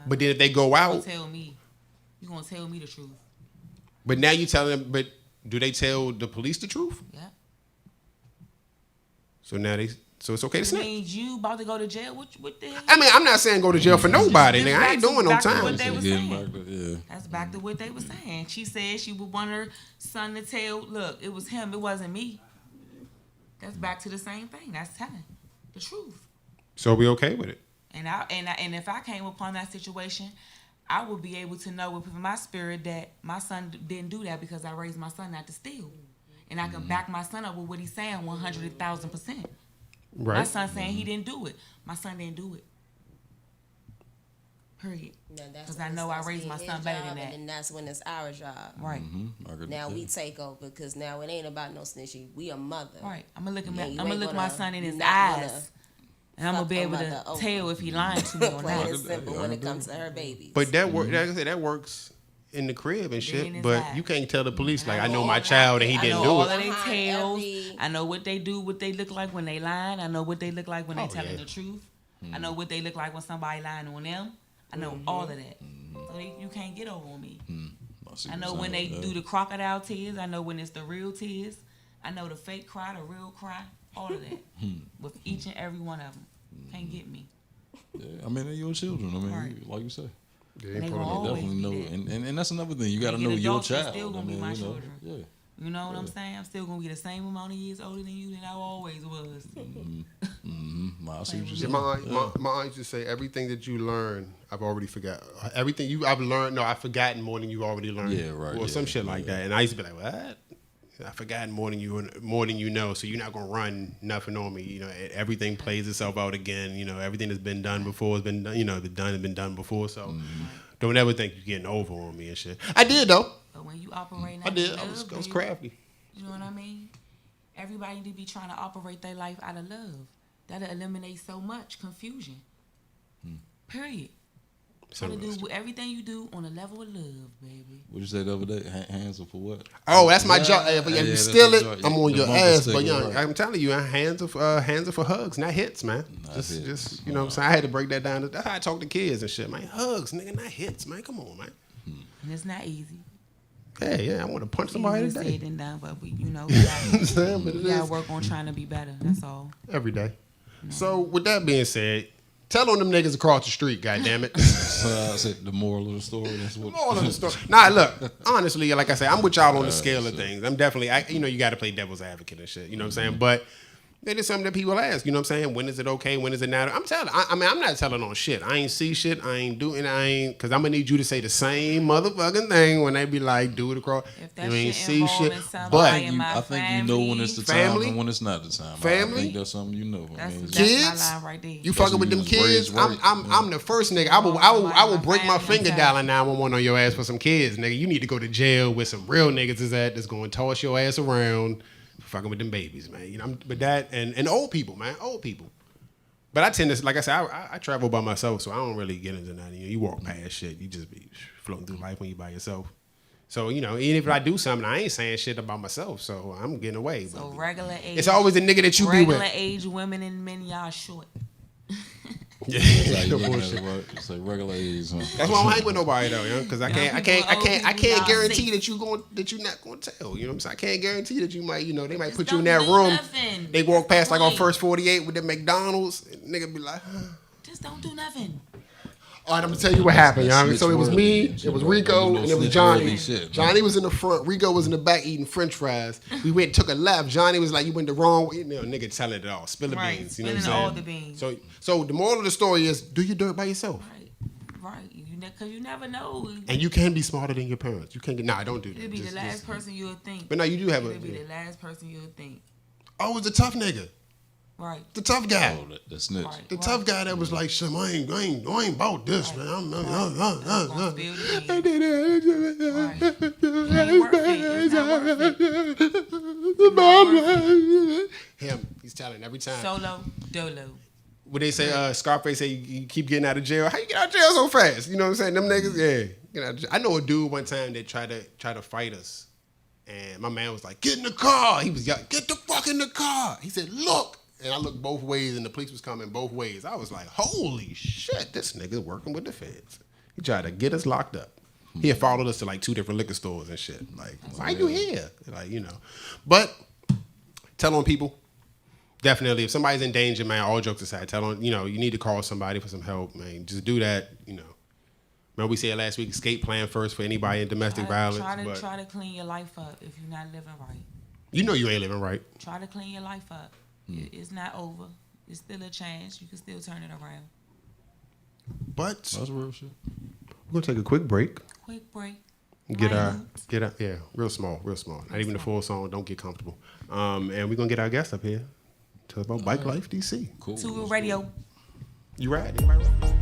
But then if they go out, you gonna tell me the truth. But now you telling them. But do they tell the police the truth? Yeah. So it's okay to snitch. Means you about to go to jail? What the hell? I mean, I'm not saying go to jail for nobody. Nigga. I ain't doing no time. That's back to what they were saying. She said she would want her son to tell. Look, it was him. It wasn't me. That's back to the same thing. That's telling the truth. So we okay with it. And if I came upon that situation, I would be able to know within my spirit that my son didn't do that because I raised my son not to steal, and I can back my son up with what he's saying 100,000%. Right. My son saying he didn't do it. My son didn't do it. Period. Because I know I raised my son better than that. And that's when it's our job. Right. Now we take over because now it ain't about no snitching. We a mother. Right. I'm gonna look my son in his eyes. And I'm gonna be able to tell if he lying to me or not. Plain and simple when it comes to her babies. But that work, like I said, that works in the crib and shit. But you can't tell the police like I know my child and he didn't do it. I know all of their tales. I know what they do, what they look like when they lying. I know what they look like when they telling the truth. I know what they look like when somebody lying on them. I know all of that. So you can't get over on me. I know when they do the crocodile tears. I know when it's the real tears. I know the fake cry, the real cry. All of that. With each and every one of them. Can't get me. Yeah, I mean, they're your children. I mean, right. like you say. They definitely know. And that's another thing. You got to know your child. Still gonna be my children. Yeah. You know what I'm saying? I'm still gonna be the same amount of years older than you than I always was. I see what you're Yeah, saying. my aunt used to say, everything that you learn, I've already forgot. Everything I've learned, no, I've forgotten more than you already learned. Yeah, right, Or yeah, some shit like yeah. that. And I used to be like, what? I've forgotten more than you know. So you're not gonna run nothing on me. You know, everything plays itself out again. You know, everything that's been done before has been done. You know, has been done before. So don't ever think you're getting over on me and shit. I did though. But when you operating, I out did. of I love, was baby, crafty. You know what I mean? Everybody need to be trying to operate their life out of love. That'll eliminate so much confusion. Period. Try to do everything you do on a level of love, baby. What you say the other day? Hands up for what? Oh, that's my job. If you that's steal the it, joint. I'm on The your bumper ass. sticker, But young, right. I'm telling you, hands are for hugs, not hits, man. Just you know what I'm saying. I had to break that down. That's how I talk to kids and shit, man. Hugs, nigga, not hits, man. Come on, man. And it's not easy. Yeah, I want to punch somebody Easier today. said than done, but we But it gotta is work on trying to be better. That's all. every day. So with that being said, tell on them niggas across the street, goddammit. So I said the moral of the story. That's what. All of the story. Nah, look, honestly, like I said, I'm with y'all on the scale of things. I'm definitely, you got to play devil's advocate and shit. You know what I'm saying? But it is something that people ask. You know what I'm saying? When is it okay? When is it not? I'm telling. I mean, I'm not telling on shit. I ain't see shit. I ain't doing. Because I'm gonna need you to say the same motherfucking thing when they be like, do it across. If that You ain't shit see shit. involving somebody But in my I think you know when it's the time Family? and when it's not the time. I Family? think that's something you know. That's, I mean, that's Kids? my line right there. you fucking with them you was raised kids. right. I'm the first nigga. I will break my finger dialing 911 on your ass for some kids, nigga. You need to go to jail with some real niggas that's going to toss your ass around. Fucking with them babies, man. You know, but that and old people, man, old people. But I tend to, like I said, I travel by myself, so I don't really get into that. You walk past shit, you just be floating through life when you by yourself. So even if I do something, I ain't saying shit about myself, so I'm getting away. So But regular age. it's always the nigga that you be with. Regular age women and men, y'all short. Yeah, that's how you no looking at bullshit. it, right? It's like regular age. Huh? That's why I don't hang with nobody though, yo, because I can't guarantee that you're not going to tell. You know what I'm saying? I can't guarantee that you might, they might Just put you in don't that do room. nothing. They walk past like on Right. first 48 with the McDonald's. And nigga be like, Just don't do nothing. all right, I'm gonna tell you what happened, y'all. Snitch So it was worthy me, and shit, it was right? Rico, No and it was snitch Johnny. worthy shit, man. Johnny was in the front, Rico was in the back eating French fries. We went and took a left. Johnny was like, "You went the wrong way." Nigga telling it all, spill the Right, beans. You know what I'm spilling saying? all the beans. So the moral of the story is, do your dirt by yourself, Right. Because you never know. and you can be smarter than your parents. You can't get don't do that. It'll be Just- the last just- person you'll think. But no, you do have It'll be the last person you'll think. Oh, it's the tough nigga, Right. the tough guy. Oh, the snitch. Right. The tough guy that was like, "Shit, I ain't about this, man." Gonna spill the beans. Right. It ain't worth it. It's not worth it. Him, he's telling every time. Solo, dolo. What they say, Scarface say you keep getting out of jail. How you get out of jail so fast? You know what I'm saying? Them niggas, yeah. Get out of jail. I know a dude one time that tried to fight us, and my man was like, "Get in the car." He was yelling, "Get the fuck in the car." He said, "Look," and I looked both ways, and the police was coming both ways. I was like, "Holy shit, this nigga's working with the feds." He tried to get us locked up. He had followed us to like 2 different liquor stores and shit. Like, why you here? Like, But tell on people. Definitely, if somebody's in danger, man, all jokes aside, tell them, you need to call somebody for some help, man. Just do that, Remember we said last week, escape plan first for anybody in domestic violence. But Try to clean your life up if you're not living right. you ain't living right. Try to clean your life up. It's not over. It's still a chance. You can still turn it around. But That's real shit. we're gonna take a quick break. Quick break. Get Minute. out, yeah, real small. Not even the full song. Don't get comfortable. And we're gonna get our guest up here. Tell about Bike Life DC. Cool. To radio. You ride? Anybody ride?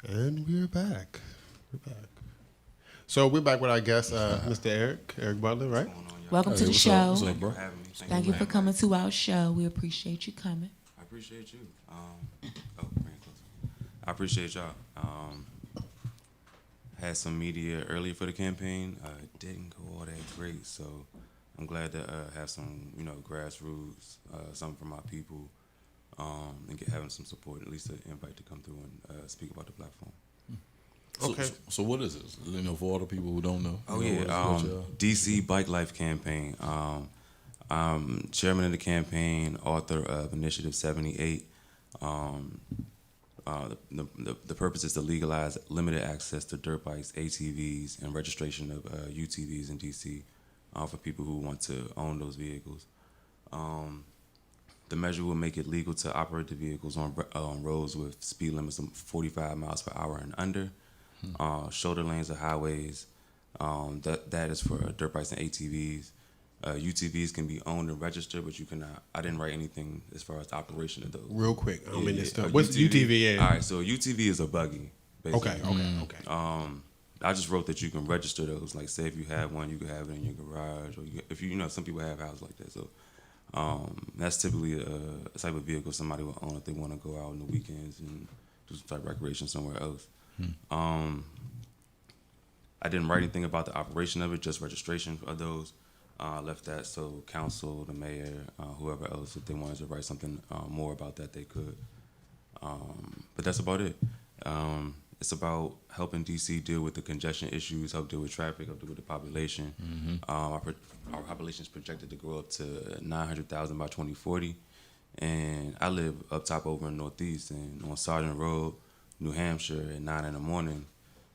And we're back. So we're back with our guest, Mr. Eric Butler, right? Welcome to the what's show. up? What's up, bro? For having me. Thank you for coming to our show. We appreciate you coming. I appreciate you. Bring it closer. I appreciate y'all. Had some media earlier for the campaign. Didn't go all that great, so I'm glad to have some, grassroots, something from my people, and having some support, at least an invite to come through and speak about the platform. Okay. So what is this? For all the people who don't know. DC Bike Life Campaign. I'm chairman of the campaign, author of Initiative 78. The purpose is to legalize limited access to dirt bikes, ATVs, and registration of UTVs in DC for people who want to own those vehicles. The measure will make it legal to operate the vehicles on roads with speed limits of 45 miles per hour and under. Shoulder lanes of highways. That is for dirt bikes and ATVs. UTVs can be owned and registered, but you cannot. I didn't write anything as far as the operation of those. Real quick, what's UTV? All right, so a UTV is a buggy. Basically. Okay. I just wrote that you can register those. Like, say if you have one, you can have it in your garage, or if some people have houses like that. So that's typically a type of vehicle somebody will own if they want to go out on the weekends and do some type of recreation somewhere else. I didn't write anything about the operation of it, just registration of those. Left that so council, the mayor, whoever else, if they wanted to write something more about that, they could. But that's about it. It's about helping DC deal with the congestion issues, help deal with traffic, help deal with the population. Our population is projected to grow up to 900,000 by 2040. And I live up top over in Northeast, and on Sergeant Road, New Hampshire, at 9 in the morning,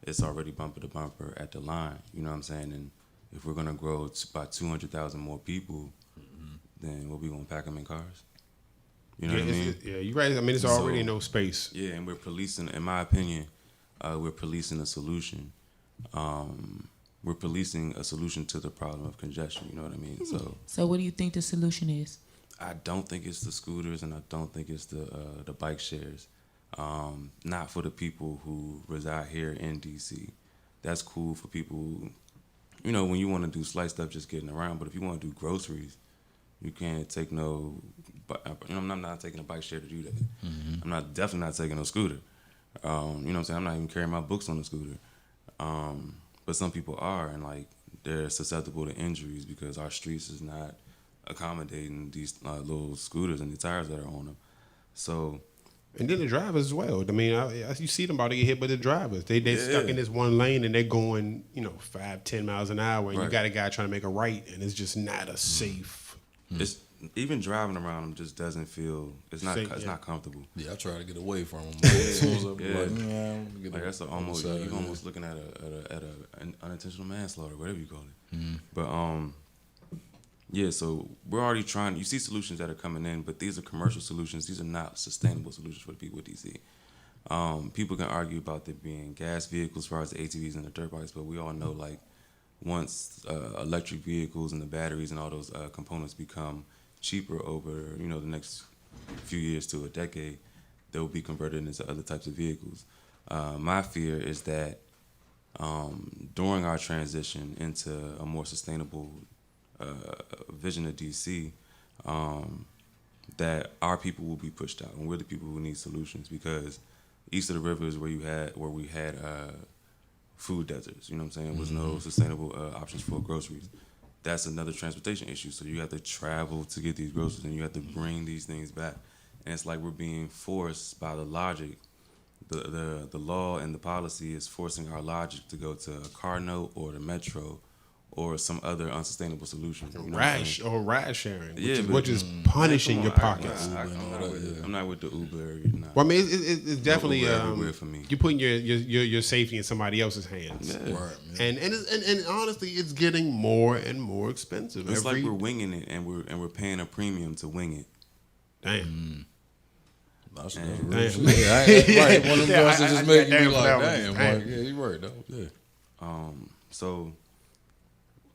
it's already bumper to bumper at the line. You know what I'm saying? And if we're gonna grow by 200,000 more people, then what we gonna pack them in cars? You know what I mean? Yeah, you're right. I mean, it's already no space. Yeah, and we're policing. In my opinion, we're policing a solution. We're policing a solution to the problem of congestion. You know what I mean? So what do you think the solution is? I don't think it's the scooters, and I don't think it's the bike shares. Not for the people who reside here in DC. That's cool for people. When you want to do slight stuff, just getting around. But if you want to do groceries, you can't take no. I'm not taking a bike share to do that. I'm definitely not taking no scooter. You know what I'm saying? I'm not even carrying my books on the scooter. But some people are, and they're susceptible to injuries because our streets is not accommodating these little scooters and the tires that are on them. So. And then the drivers as well. I mean, you see them about to get hit by the drivers. They're stuck in this one lane and they're going, 5-10 miles an hour, and you got a guy trying to make a right, and it's just not a safe. It's even driving around them just doesn't feel. It's not. Safe, it's not comfortable. Yeah, I try to get away from them. As soon as that's almost. You're almost looking at an unintentional manslaughter, whatever you call it. But yeah, so we're already trying. You see solutions that are coming in, but these are commercial solutions. These are not sustainable solutions for the people of DC. People can argue about there being gas vehicles as far as the ATVs and the dirt bikes, but we all know once electric vehicles and the batteries and all those components become cheaper over the next few years to a decade, they will be converted into other types of vehicles. My fear is that during our transition into a more sustainable vision of DC, that our people will be pushed out, and we're the people who need solutions, because east of the river is where we had food deserts. You know what I'm saying? There was no sustainable options for groceries. That's another transportation issue. So you have to travel to get these groceries, and you have to bring these things back. And it's like we're being forced by the logic. The law and the policy is forcing our logic to go to a car note or the metro or some other unsustainable solution. Ride sharing, which is punishing your pockets. I'm not with the Uber. Well, I mean, it's definitely weird for me. You're putting your safety in somebody else's hands. Yeah. Right, and honestly, it's getting more and more expensive. It's like we're winging it, and we're paying a premium to wing it. Damn. That's damn. right. One of them girls that just make you be like, damn. Damn. Yeah, you're right, though. Yeah. So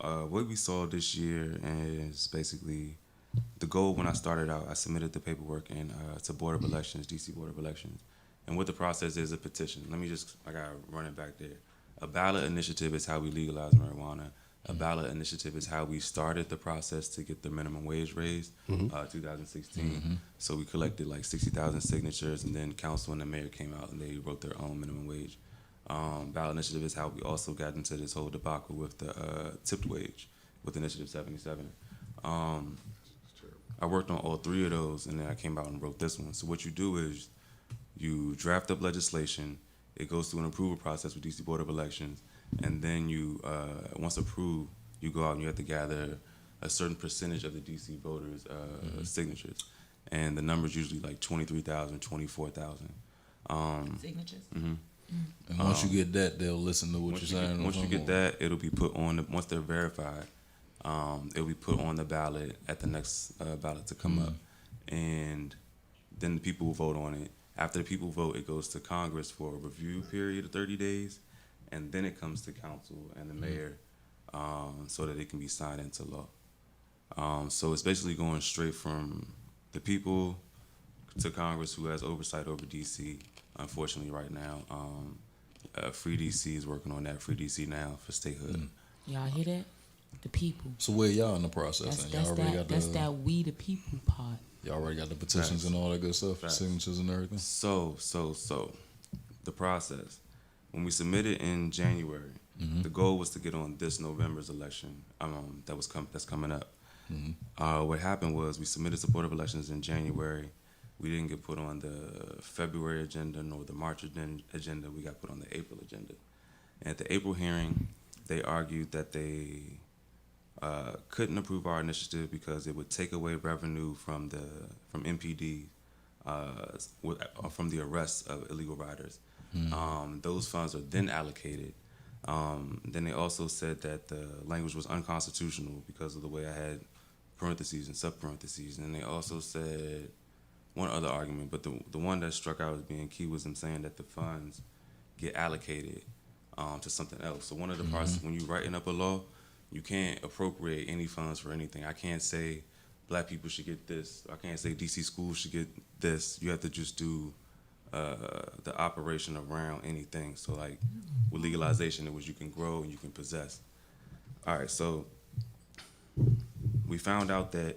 what we saw this year is basically the goal. When I started out, I submitted the paperwork to Board of Elections, DC Board of Elections, And what the process is a petition. I gotta run it back there. A ballot initiative is how we legalize marijuana. A ballot initiative is how we started the process to get the minimum wage raised, 2016. So we collected like 60,000 signatures, and then council and the mayor came out and they wrote their own minimum wage. Ballot initiative is how we also got into this whole debacle with the tipped wage, with Initiative 77. I worked on all three of those, and then I came out and wrote this one. So what you do is you draft up legislation. It goes through an approval process with DC Board of Elections, and then you, once approved, you go out and you have to gather a certain percentage of the DC voters' signatures, and the number's usually like 23,000, 24,000. Signatures. And once you get that, they'll listen to what you're saying. Once you get that, it'll be put on. Once they're verified, it'll be put on the ballot at the next ballot to come up, and then the people will vote on it. After the people vote, it goes to Congress for a review period of 30 days, and then it comes to council and the mayor, so that it can be signed into law. So it's basically going straight from the people to Congress, who has oversight over DC. Unfortunately, right now, Free DC is working on that. Free DC Now for statehood. Y'all hear that? The people. So where y'all in the process? That's that we the people part. Y'all already got the petitions and all that good stuff, signatures and everything. So the process. When we submitted in January, the goal was to get on this November's election. That's coming up. What happened was we submitted to Board of Elections in January. We didn't get put on the February agenda nor the March agenda. We got put on the April agenda. And at the April hearing, they argued that they couldn't approve our initiative because it would take away revenue from MPD, from the arrests of illegal riders. Those funds are then allocated. Then they also said that the language was unconstitutional because of the way I had parentheses and sub-parentheses. And they also said one other argument, but the one that struck out as being key was them saying that the funds get allocated to something else. So one of the process, when you're writing up a law, you can't appropriate any funds for anything. I can't say black people should get this. I can't say DC schools should get this. You have to just do the operation around anything. So like with legalization, it was you can grow and you can possess. All right, so we found out that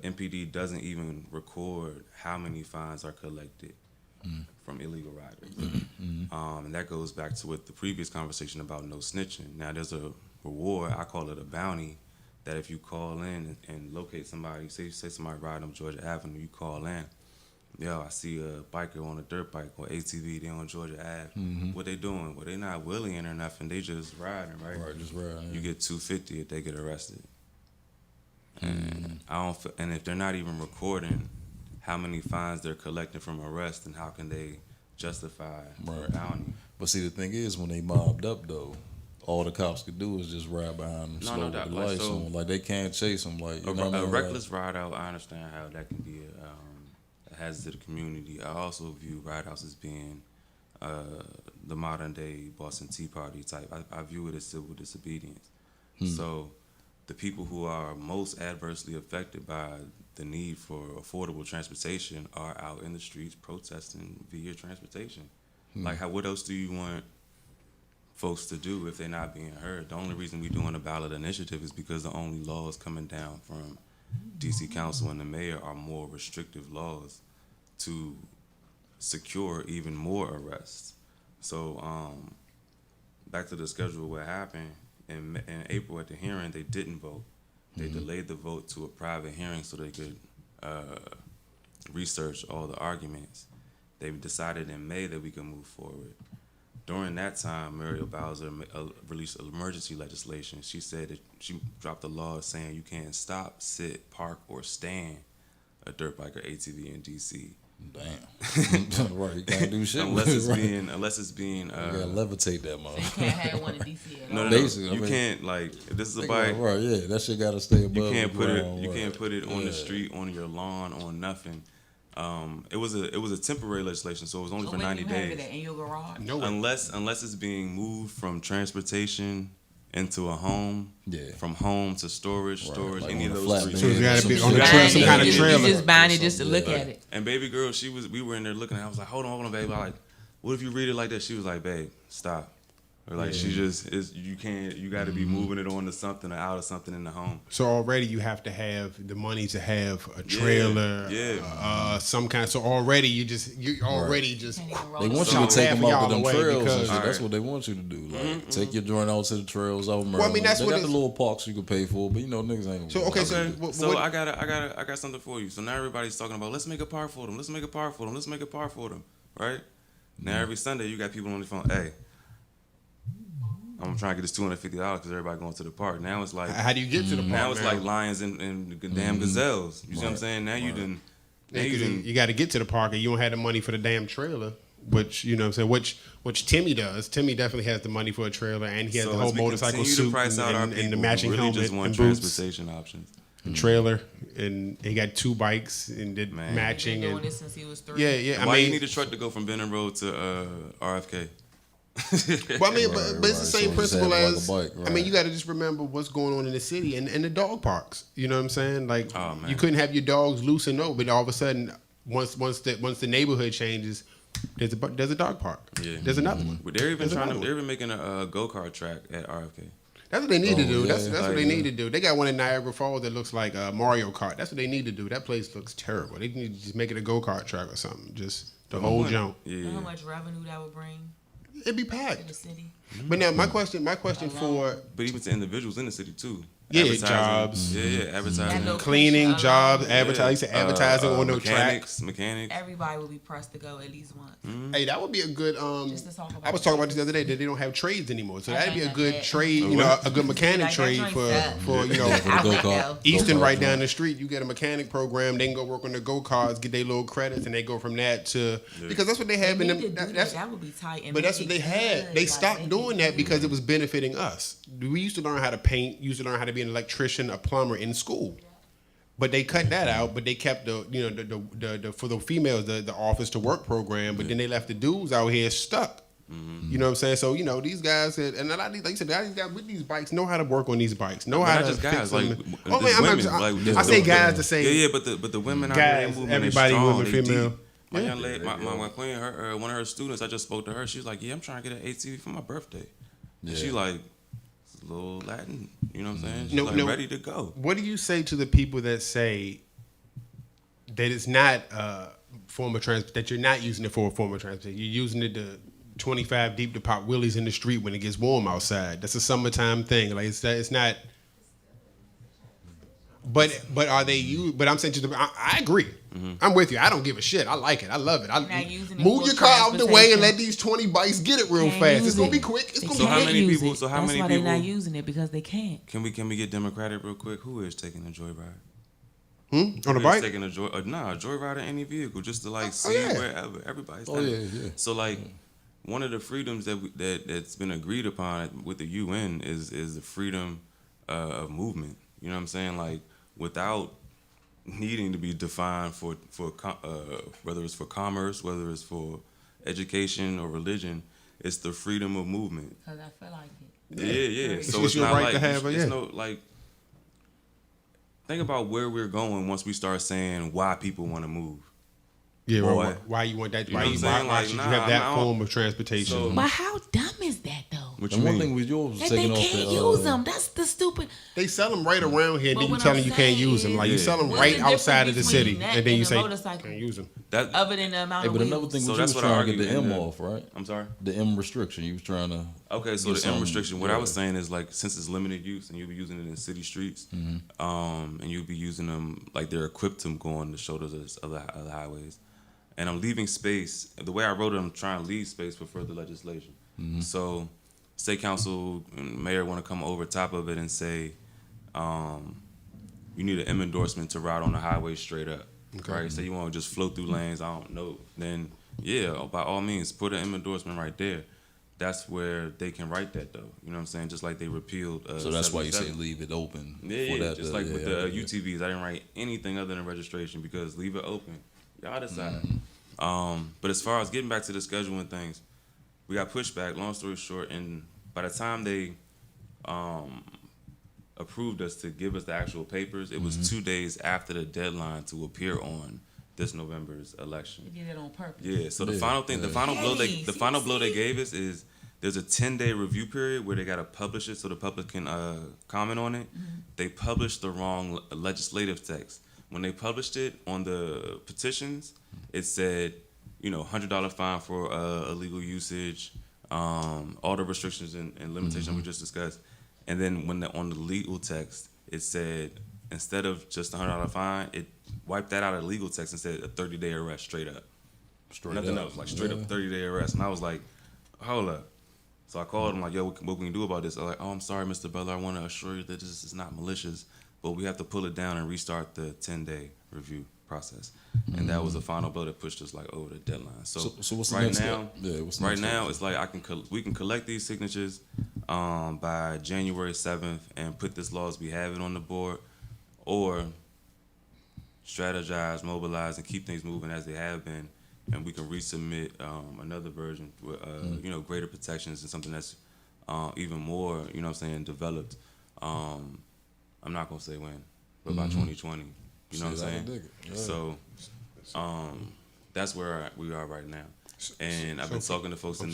MPD doesn't even record how many fines are collected from illegal riders. And that goes back to what the previous conversation about no snitching. Now there's a reward, I call it a bounty, that if you call in and locate somebody, say somebody riding up Georgia Avenue, you call in, yo, I see a biker on a dirt bike or ATV, they on Georgia Ave. What they doing? Well, they not wheeling or nothing, they just riding, right? Right, just riding. You get $250 if they get arrested. And and if they're not even recording how many fines they're collecting from arrest, then how can they justify the bounty? But see, the thing is, when they mobbed up though, all the cops could do is just ride behind them slow with the lights on. Like they can't chase them. Like a reckless ride out, I understand how that can be a hazard to the community. I also view ride outs as being the modern day Boston Tea Party type. I view it as civil disobedience. So the people who are most adversely affected by the need for affordable transportation are out in the streets protesting via transportation. Like, what else do you want folks to do if they're not being heard? The only reason we're doing a ballot initiative is because the only laws coming down from DC Council and the mayor are more restrictive laws to secure even more arrests. So back to the schedule, what happened in April at the hearing, they didn't vote. They delayed the vote to a private hearing so they could research all the arguments. They decided in May that we could move forward. During that time, Muriel Bowser released emergency legislation. She said that she dropped a law saying you can't stop, sit, park, or stand a dirt bike or ATV in DC. Damn. Right, you can't do shit. unless it's being you gotta levitate that mother. So you can't have one in DC at all. No. You can't, like, if this is a bike, right, yeah, that shit gotta stay above. You can't the put ground, it. You can't put it on the street, on your lawn, on nothing. It was a temporary legislation, so it was only for 90 days. Have it in your garage? No. Unless it's being moved from transportation into a home, from home to storage, Like any of on a those flatbed. So you gotta be Some on the shit. trail, some kind of You trailer. just buying it just to look at it. And baby girl, we were in there looking at it. I was like, hold on, babe. I like, what if you read it like that? She was like, babe, stop. Or like she just is, you got to be moving it on to something or out of something in the home. So already you have to have the money to have a trailer, some kind. So already you already just. They want you to take them out to them trails and shit. That's what they want you to do. Like take your joint out to the trails out Maryland. Well, I mean, that's they what got the little parks you can pay for, but niggas ain't. So okay, So I got something for you. So now everybody's talking about let's make a park for them. Let's make a park for them. Let's make a park for them. Right? Now every Sunday you got people on the phone. Hey, I'm trying to get this $250 because everybody going to the park. Now it's like, how do you get to the park? Now it's like lions and damn gazelles. You see what I'm saying? Now you done. You got to get to the park, and you don't have the money for the damn trailer. Which you know what I'm saying, which Timmy does. Timmy definitely has the money for a trailer, and he has the whole motorcycle suit and the matching really helmet just want and boots. transportation options. And trailer, and he got 2 bikes and did matching. Been doing and this since he was 3. yeah. Why you need a truck to go from Benton Road to RFK? Well, I mean, but it's the same So principle just have as. like a bike, I mean, you got to just remember what's going on in the city and the dog parks. You know what I'm saying? Like, you couldn't have your dogs loose and no, but all of a sudden, once the neighborhood changes, there's a dog park. Yeah, there's another one. But they're even making a go-kart track at RFK. That's what they need to do. Yeah. That's what they need to do. They got one in Niagara Falls that looks like Mario Kart. That's what they need to do. That place looks terrible. They need to just make it a go-kart track or something. Just the whole jump. Yeah. How much revenue that would bring It'd be to the packed. city? But now my question for But even to individuals in the city too. jobs. Yeah, advertising. Cleaning jobs, advertising, advertising on no tracks. Mechanics. Everybody would be pressed to go at least once. Hey, that would be a good. Just to talk about I was talking about this the other day that they don't have trades anymore, so that'd be a good trade. You know, a good mechanic Like, that trade joint for suck. for you know. I went though. Easton right down the street, you get a mechanic program. They can go work on the go karts, get their little credits, and they go from that to because that's what they have in Need to them. do That's that would be tight. And but that's make what they it had. good. They Like, stopped make doing it that good. because it was benefiting us. We used to learn how to paint, used to learn how to be an electrician, a plumber in school. But they cut that out. But they kept the for the females the office to work program. But then they left the dudes out here stuck. You know what I'm saying? So these guys and a lot of these, like you said, these guys with these bikes know how to work on these bikes. Know how Not to just fix guys, them. like Oh there's man, women. I say guys to say Yeah, but the women out guys, there, movement everybody, is strong. women, They female. deep. My young lady, my queen, one of her students, I just spoke to her. She was like, "Yeah, I'm trying to get an ATV for my birthday." And she like, it's a little Latin, you know what I'm saying? She's ready to go. What do you say to the people that say that it's not a form of transport, that you're not using it for a form of transportation? You're using it to 25 deep to pop wheelies in the street when it gets warm outside. That's a summertime thing. Like it's not. But are they you? But I'm saying to them, I agree. I'm with you. I don't give a shit. I like it. I love it. Not using it Move for your car out the way and transportation. let these 20 bikes get it real Can't fast. It's use gonna be it. quick. It's They gonna So be how can't many use people- it. so how That's many why they're not people- using it because they can't. Can we get democratic real quick? Who is taking a joyride? on a Who is bike. taking a joyride in any vehicle just to like see yeah. wherever everybody's. Oh, taking. yeah. So like. One of the freedoms that's been agreed upon with the UN is the freedom of movement. You know what I'm saying? Like without needing to be defined for whether it's for commerce, whether it's for education or religion, it's the freedom of movement. Because I feel like it. Yeah. It's So just it's your not right like to have it, it's yeah. no like. Think about where we're going once we start saying why people want to move. Yeah, Boy. why you want that? You know Why what I'm saying? why Like, should you nah, have that I don't- form of transportation? So- But how dumb is that though? What The you one mean? thing with yours was That they taking off can't the. use them. That's the stupid. They sell them right around here, and But then you what tell I'm them you can't saying use them. Like you is- sell them What's right the outside of the difference city, between that and then you and a say motorcycle? can't use them. That Other than the amount Hey, of but wheels. another thing So was you that's was what I trying to get the argued in M the- off, right? I'm sorry. The M restriction. You was trying to. Okay, so do the something, M restriction. What I was yeah. saying is like since it's limited use and you'll be using it in city streets, and you'll be using them like they're equipped to go on the shoulders of the highways. And I'm leaving space. The way I wrote it, I'm trying to leave space for further legislation. So, state council and mayor want to come over top of it and say, you need an M endorsement to ride on the highway straight up. Right? So you want to just flow through lanes. I don't know. Then yeah, by all means, put an M endorsement right there. That's where they can write that though. You know what I'm saying? Just like they repealed. So that's why you say 77. leave it open. Yeah, for yeah. that Just to- like with yeah, the yeah. UTVs, I didn't write anything other than registration because leave it open. Y'all decide. But as far as getting back to the scheduling things, we got pushback. Long story short, and by the time they approved us to give us the actual papers. It was 2 days after the deadline to appear on this November's election. You did it on purpose. Yeah. So the final thing, the final blow they gave us is there's a 10-day review period where they got to publish it so the public can comment on it. They published the wrong legislative text. When they published it on the petitions, it said, $100 fine for illegal usage, all the restrictions and limitations we just discussed. And then on the legal text, it said, instead of just a $100 fine, it wiped that out of the legal text and said a 30-day arrest straight up. Nothing else, like straight up 30-day arrest. And I was like, hold up. So I called him like, yo, what can we do about this? I'm like, oh, I'm sorry, Mr. Butler. I want to assure you that this is not malicious, but we have to pull it down and restart the 10-day review process. And that was the final blow that pushed us like over the deadline. So what's the right next now, step? Yeah, what's the right next now step? it's like we can collect these signatures by January 7th and put this law as we have it on the board, or strategize, mobilize, and keep things moving as they have been, and we can resubmit another version with greater protections and something that's even more developed. I'm not gonna say when, but by 2020. You know what I'm saying? Yeah. So that's where we are right now. And I've been talking to folks I've been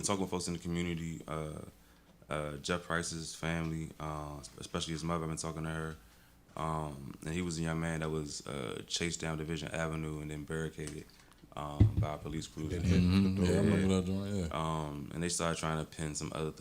talking with folks in the community. Jeff Price's family, especially his mother. I've been talking to her, and he was a young man that was chased down Division Avenue and then barricaded by a police cruiser. Yeah, I remember that joint. Yeah. And they started trying to pin some other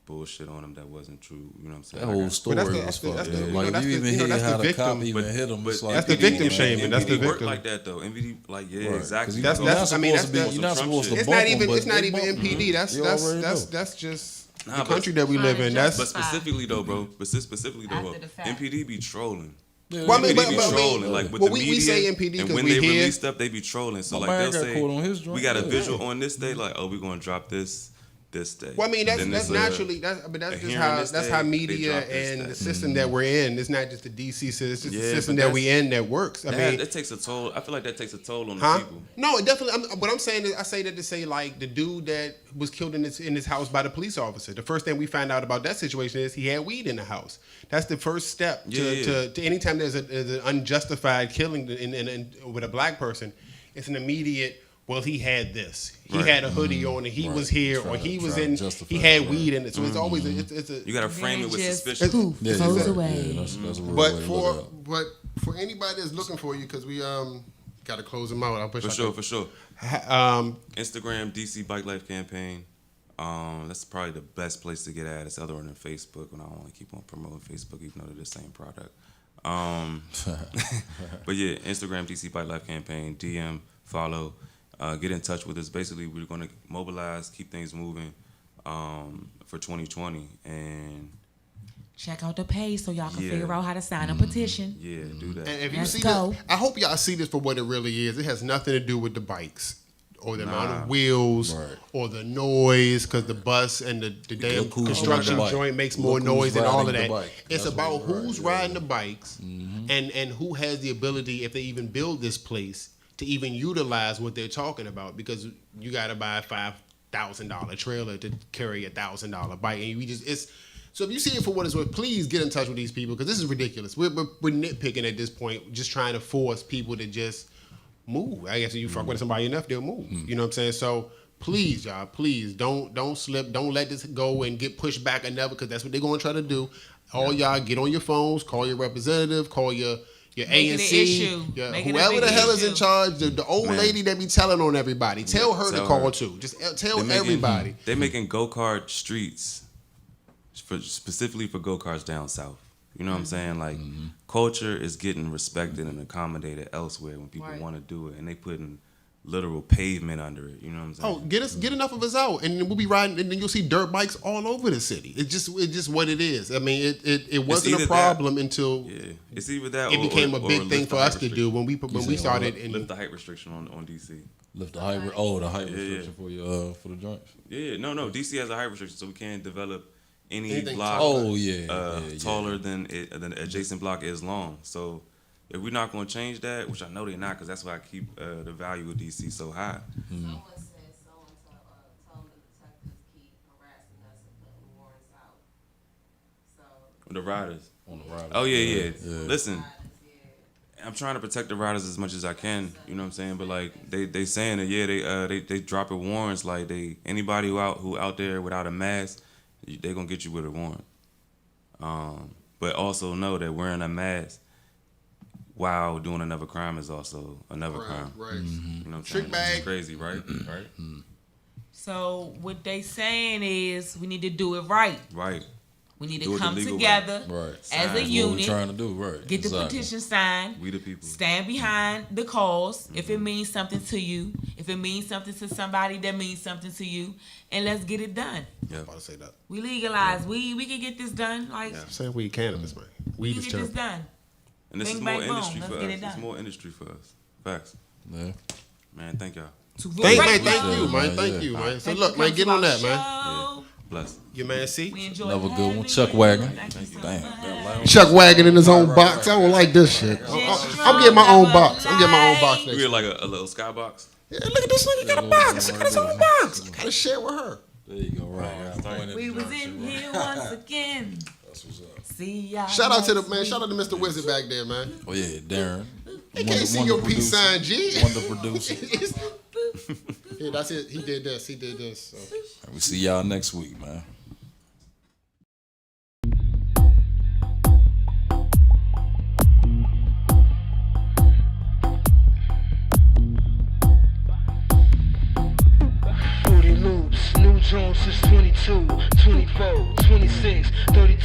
bullshit on him that wasn't true. You know what I'm saying? That whole story was fucked up. Like, if you even hear how the cop even hit him, it's like... That's the victim shaming. That's the MPD work victim. like that, though. MPD, like, yeah, Right. exactly. That's You're not supposed to it's bump not even them, it's not but even they bump MPD. them. That's just Nah, the but- country that we live in. But That's specifically though, bro. Specifically though, After the fact. MPD be trolling. Yeah, Well, I mean, MPD be but- trolling. Like with well, the we media, say MPD and 'cause when we they hear- release stuff, they be trolling. So My like man they'll got say, caught on his joint. we got a Yeah. visual on this day. Like, oh, we're gonna drop this day. well, I mean, Then that's there's naturally that's a just hearing how this that's day, how they media drop this and day. the system that we're in. It's not just the DC system. It's just Yeah, the system but that we in that works. I mean, that takes a toll. I feel like that takes a toll on the huh? people. No, it definitely. What I'm saying is, I say that to say like the dude that was killed in his house by the police officer. The first thing we found out about that situation is he had weed in the house. That's the first step to anytime there's an unjustified killing with a black person. It's an immediate. Well, he had this. He Right. had a hoodie on, and he was here, or he was in. justify He had it, weed in it. So it's always it's a. You gotta frame it with just suspicion. poof, Yeah, goes yeah, away. Yeah, that's a real But way to look at it. for anybody that's looking for you, because we got to close them out. I'll push For sure. Um, Instagram, DC Bike Life Campaign. That's probably the best place to get at. It's other than Facebook, and I don't want to keep on promoting Facebook, even though they're the same product. But yeah, Instagram, DC Bike Life Campaign, DM, follow, get in touch with us. Basically, we're going to mobilize, keep things moving for 2020, and Check out the page so y'all can Yeah. figure out how to sign a petition. yeah, do that. and if you Let's see go. this, I hope y'all see this for what it really is. It has nothing to do with the bikes or the amount Nah. of wheels Right. or the noise, because the bus and the damn Look who's construction riding the bike. joint makes Look more who's noise and all of riding the that. bike. It's That's about what you're who's right, riding the bikes and who has the ability, if they even build this place, to even utilize what they're talking about, because you got to buy a $5,000 trailer to carry a $1,000 bike, and you just so if you see it for what it's worth, please get in touch with these people, because this is ridiculous. We're nitpicking at this point, just trying to force people to just move. I guess if you fuck with somebody enough, they'll move. You know what I'm saying? So please, y'all, please don't slip. Don't let this go and get pushed back another, because that's what they're going to try to do. All y'all get on your phones, call your representative, call your Make it an ANC, issue. your- Make it a whoever the big hell is in issue. charge, the old Man. lady that be telling on everybody. Tell her to tell call her. too. Just tell They're making- everybody. They're making go-kart streets specifically for go-karts down south. You know what I'm saying? Like, culture is getting respected and accommodated elsewhere when people Right. want to do it, and they putting literal pavement under it. You know what I'm saying? Oh, get enough of us out, and we'll be riding, and then you'll see dirt bikes all over the city. It's just what it is. I mean, it wasn't either a problem until Yeah, it's either that it or, became or, a big or thing lift for the us height to do when we restriction. started. Lift the height restriction on DC. Lift the height. The height restriction for your for the joints. Yeah, no, DC has a height restriction, so we can't develop any Anything block Oh yeah, taller than the adjacent block is long. So if we're not going to change that, which I know they're not, because that's why I keep the value of DC so high. Someone said someone tell the detectives keep harassing us and putting warrants out. The riders. On the riders. Oh yeah. Listen, I'm trying to protect the riders as much as I can. You know what I'm saying? But like they saying that they dropping warrants like anybody who out there without a mask, they gonna get you with a warrant. But also know that wearing a mask while doing another crime is also another crime. Right. You know what I'm Trick saying? bag. It's crazy, right? Right. So what they saying is we need to do it right. Right. We need Do to it the come legal way. together Right. as Sign. a What we What we unit. trying to do, right? Get the Exactly. petition signed. We the people. Stand behind the cause. If it means something to you, if it means something to somebody that means something to you, and let's get it done. Yeah. I'm about to say that. We legalize. We can get this done. Like I'm saying weed cannabis, man. we Weed can is get this terrible. done. And this Bing, is bang, more boom. industry Let's for get us. it done. It's more industry for us. Facts. Yeah. Man, thank y'all. Thank Right, you, man. Yeah. Thank you, man. So Thank look, you man, for get coming on that, to man. our show. Bless. Your man, see? We enjoy Another good one. having Chuck you. Wagon. Thank you so Damn. much. that loud. Chuck Wagon in his own box. I don't like this shit. I'm getting my own box. I'm getting my own box We next get week. like a little skybox. Yeah, look at this nigga got a box. He got his own box. I gotta share with her. There you go. Right. Yeah, We was in here once again. That's what's up. See y'all. Shout out to the next man. week. Shout out to Mr. Wizard back there, man. Oh yeah, Darren. He can't see your peace sign, G. Wonder producer. Yeah, that's it. He did this. He did this. So. We see y'all next week, man. Loops, new Jones since 22, 24, 26, 32.